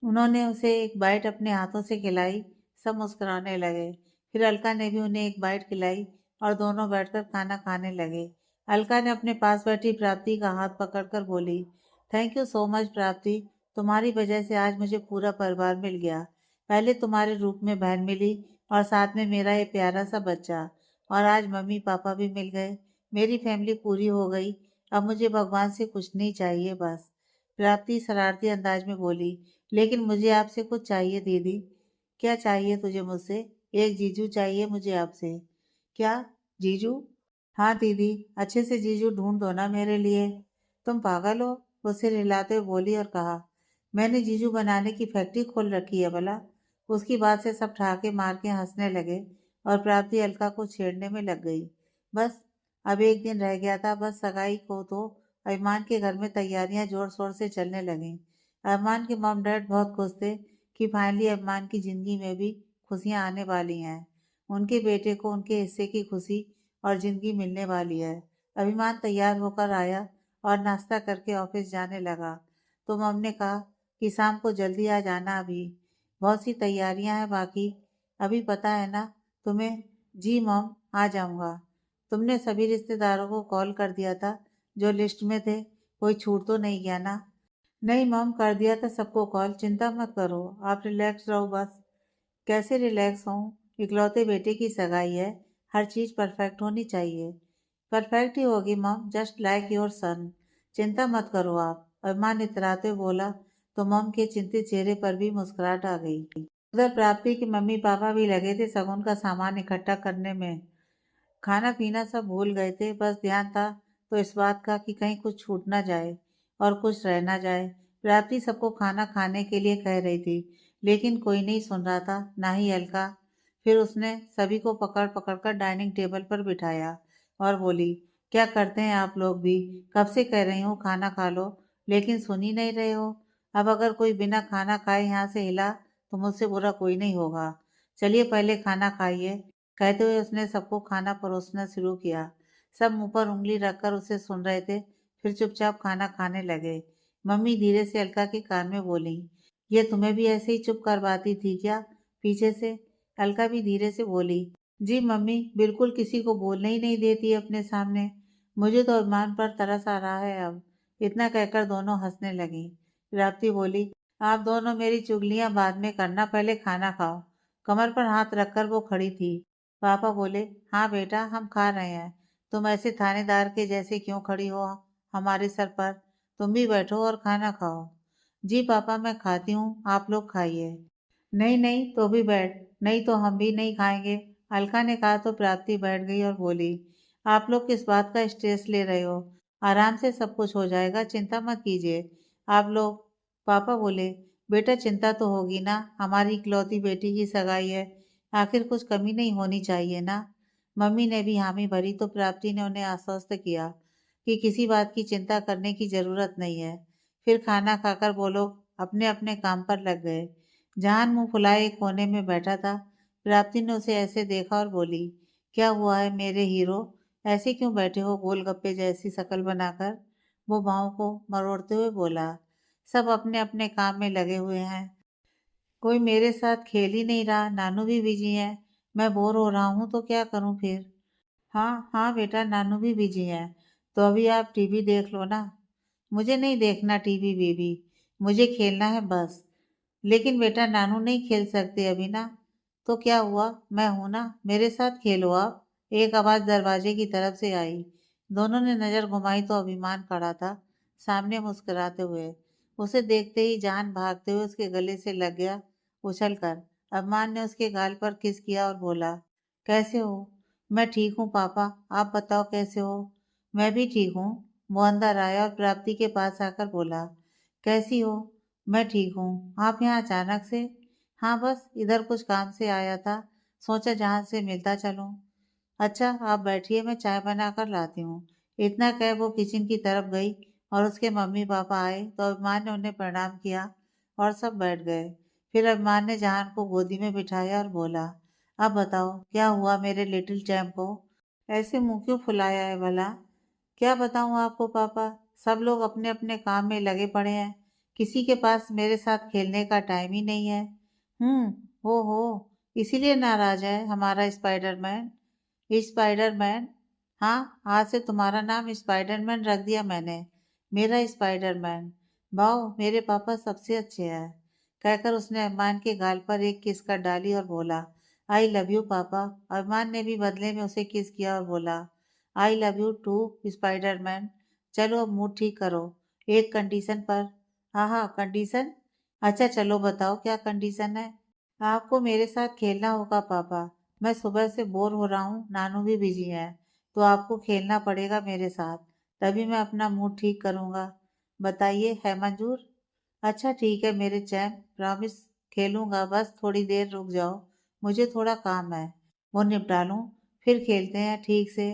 उन्होंने उसे एक बाइट अपने हाथों से खिलाई। सब मुस्कुराने लगे। फिर अलका ने भी उन्हें एक बाइट खिलाई और दोनों बैठकर खाना खाने लगे। अलका ने अपने पास बैठी प्राप्ति का हाथ पकड़कर बोली, थैंक यू सो मच प्राप्ति। तुम्हारी वजह से आज मुझे पूरा परिवार मिल गया। पहले तुम्हारे रूप में बहन मिली, और साथ में मेरा ये प्यारा सा बच्चा, और आज मम्मी पापा भी मिल गए। मेरी फैमिली पूरी हो गई। अब मुझे भगवान से कुछ नहीं चाहिए बस। प्राप्ति शरारती अंदाज में बोली, लेकिन मुझे आपसे कुछ चाहिए दीदी। क्या चाहिए तुझे मुझसे? एक जीजू चाहिए मुझे आपसे। क्या? जीजू? हाँ दीदी, अच्छे से जीजू ढूंढ दो ना मेरे लिए। तुम पागल हो? वो सिर हिलाते हुए बोली और कहा, मैंने जीजू बनाने की फैक्ट्री खोल रखी है भला। उसकी बात से सब ठहाके मार के हंसने लगे, और प्राप्ति अलका को छेड़ने में लग गई। बस अब एक दिन रह गया था, बस सगाई को तो अभिमान के घर में तैयारियां जोर शोर से चलने लगीं। अरमान के मॉम डैड बहुत खुश थे कि फाइनली अरमान की ज़िंदगी में भी खुशियां आने वाली हैं। उनके बेटे को उनके हिस्से की खुशी और ज़िंदगी मिलने वाली है। अभिमान तैयार होकर आया और नाश्ता करके ऑफिस जाने लगा। तो मॉम ने कहा कि शाम को जल्दी आ जाना, अभी बहुत सी तैयारियां हैं बाकी। अभी पता है ना तुम्हें? जी मॉम, आ जाऊंगा। तुमने सभी रिश्तेदारों को कॉल कर दिया था जो लिस्ट में थे? कोई छूट तो नहीं गया ना? नहीं मॉम, कर दिया था सबको कॉल, चिंता मत करो, आप रिलैक्स रहो बस। कैसे रिलैक्स हूँ? इकलौते बेटे की सगाई है, हर चीज़ परफेक्ट होनी चाहिए। परफेक्ट ही होगी mom, just like your son. चिंता मत करो आप, अरमान इतराते हुए बोला। तो मॉम के चिंतित चेहरे पर भी मुस्कुराहट आ गई। उधर प्राप्ति के मम्मी पापा भी लगे थे शगुन का सामान इकट्ठा करने में। खाना पीना सब भूल गए थे, बस ध्यान था तो इस बात का कि कहीं कुछ छूट ना जाए और कुछ रह ना जाए। प्राप्ति सबको खाना खाने के लिए कह रही थी, लेकिन कोई नहीं सुन रहा था, ना ही अलका। फिर उसने सभी को पकड़ पकड़ कर डाइनिंग टेबल पर बिठाया और बोली, क्या करते हैं आप लोग भी? कब से कह रही हूँ खाना खा लो, लेकिन सुन ही नहीं रहे हो। अब अगर कोई बिना खाना खाए यहाँ से हिला तो मुझसे बुरा कोई नहीं होगा। चलिए पहले खाना खाइए। कहते हुए उसने सबको खाना परोसना शुरू किया। सब मुंह पर उंगली रखकर उसे सुन रहे थे, फिर चुपचाप खाना खाने लगे। मम्मी धीरे से अलका के कान में बोली, ये तुम्हें भी ऐसे ही चुप करवाती थी क्या पीछे से? अलका भी धीरे से बोली, जी मम्मी, बिल्कुल किसी को बोलने ही नहीं देती अपने सामने। मुझे तो अभिमान पर तरस आ रहा है अब। इतना कहकर दोनों हंसने लगी। राप्ती बोली, आप दोनों मेरी चुगलियां बाद में करना, पहले खाना खाओ। कमर पर हाथ रखकर वो खड़ी थी। पापा बोले, हाँ बेटा, हम खा रहे हैं। तुम ऐसे थानेदार के जैसे क्यों खड़ी हो हमारे सर पर? तुम भी बैठो और खाना खाओ। जी पापा, मैं खाती हूँ, आप लोग खाइए। नहीं नहीं, तो भी बैठ, नहीं तो हम भी नहीं खाएंगे। अलका ने कहा तो प्राप्ति बैठ गई और बोली, आप लोग किस बात का स्ट्रेस ले रहे हो? आराम से सब कुछ हो जाएगा, चिंता मत कीजिए आप लोग। पापा बोले, बेटा चिंता तो होगी ना, हमारी इकलौती बेटी की सगाई है, आखिर कुछ कमी नहीं होनी चाहिए ना। मम्मी ने भी हामी भरी तो प्राप्ति ने उन्हें आश्वस्त किया कि किसी बात की चिंता करने की जरूरत नहीं है। फिर खाना खाकर वो लोग अपने अपने काम पर लग गए। जहान मुंह फुलाए एक कोने में बैठा था। प्राप्ति ने उसे ऐसे देखा और बोली, क्या हुआ है मेरे हीरो? ऐसे क्यों बैठे हो गोलगप्पे जैसी शक्ल बनाकर? वो भाव को मरोड़ते हुए बोला, सब अपने अपने काम में लगे हुए हैं, कोई मेरे साथ खेल ही नहीं रहा, नानू भी बिजी है। मैं बोर हो रहा हूँ तो क्या करूँ फिर? हाँ हाँ बेटा, नानू भी बिजी है, तो अभी आप टीवी देख लो ना। मुझे नहीं देखना टीवी बीवी, मुझे खेलना है बस। लेकिन बेटा नानू नहीं खेल सकते अभी ना। तो क्या हुआ, मैं हूं ना, मेरे साथ खेलो आप। एक आवाज दरवाजे की तरफ से आई। दोनों ने नजर घुमाई तो अभिमान खड़ा था सामने मुस्कुराते हुए। उसे देखते ही जान भागते हुए उसके गले से लग गया उछल कर। अभिमान ने उसके गाल पर किस किया और बोला, कैसे हो? मैं ठीक हूँ पापा, आप बताओ कैसे हो? मैं भी ठीक हूँ। वो अंदर आया और प्राप्ति के पास आकर बोला, कैसी हो? मैं ठीक हूँ। आप यहाँ अचानक से? हाँ बस इधर कुछ काम से आया था, सोचा जहाँ से मिलता चलूँ। अच्छा आप बैठिए, मैं चाय बनाकर लाती हूँ। इतना कह वो किचन की तरफ गई और उसके मम्मी पापा आए तो अभिमान ने उन्हें प्रणाम किया और सब बैठ गए। फिर अभिमान ने जहान को गोदी में बिठाया और बोला, अब बताओ क्या हुआ मेरे लिटिल चैम्प को? ऐसे मुंह क्यों फुलाया है भला? क्या बताऊं आपको पापा, सब लोग अपने अपने काम में लगे पड़े हैं, किसी के पास मेरे साथ खेलने का टाइम ही नहीं है। हो, इसीलिए नाराज है हमारा स्पाइडरमैन। स्पाइडरमैन? हाँ, आज से तुम्हारा नाम स्पाइडरमैन रख दिया मैंने। मेरा स्पाइडरमैन। वाओ, मेरे पापा सबसे अच्छे हैं। कहकर उसने अरमान के गाल पर एक किस कर डाली और बोला, आई लव यू पापा। अरमान ने भी बदले में उसे किस किया और बोला, I love you too Spiderman. चलो अब मूड ठीक करो, एक कंडीशन पर। हाँ हाँ, कंडीशन? अच्छा चलो बताओ क्या कंडीशन है? आपको मेरे साथ खेलना होगा पापा। मैं सुबह से बोर हो रहा हूँ, नानू भी बिजी है, तो आपको खेलना पड़ेगा मेरे साथ, तभी मैं अपना मूड ठीक करूँगा। बताइए, है मंजूर? अच्छा ठीक है मेरे चैम्प, प्रॉमिस खेलूंगा, बस थोड़ी देर रुक जाओ, मुझे थोड़ा काम है, वो निपटा लूँ, फिर खेलते हैं ठीक से।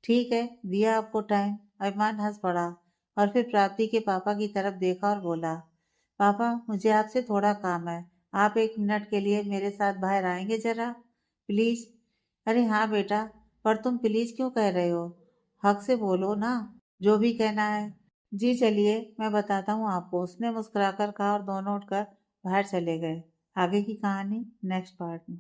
ठीक है, दिया आपको टाइम। अभिमान हंस पड़ा और फिर प्राप्ति के पापा की तरफ देखा और बोला, पापा मुझे आपसे थोड़ा काम है, आप एक मिनट के लिए मेरे साथ बाहर आएंगे जरा, प्लीज? अरे हाँ बेटा, पर तुम प्लीज क्यों कह रहे हो? हक से बोलो ना, जो भी कहना है। जी चलिए, मैं बताता हूँ आपको, उसने मुस्कुराकर कहा और दोनों उठकर बाहर चले गए। आगे की कहानी नेक्स्ट पार्ट में।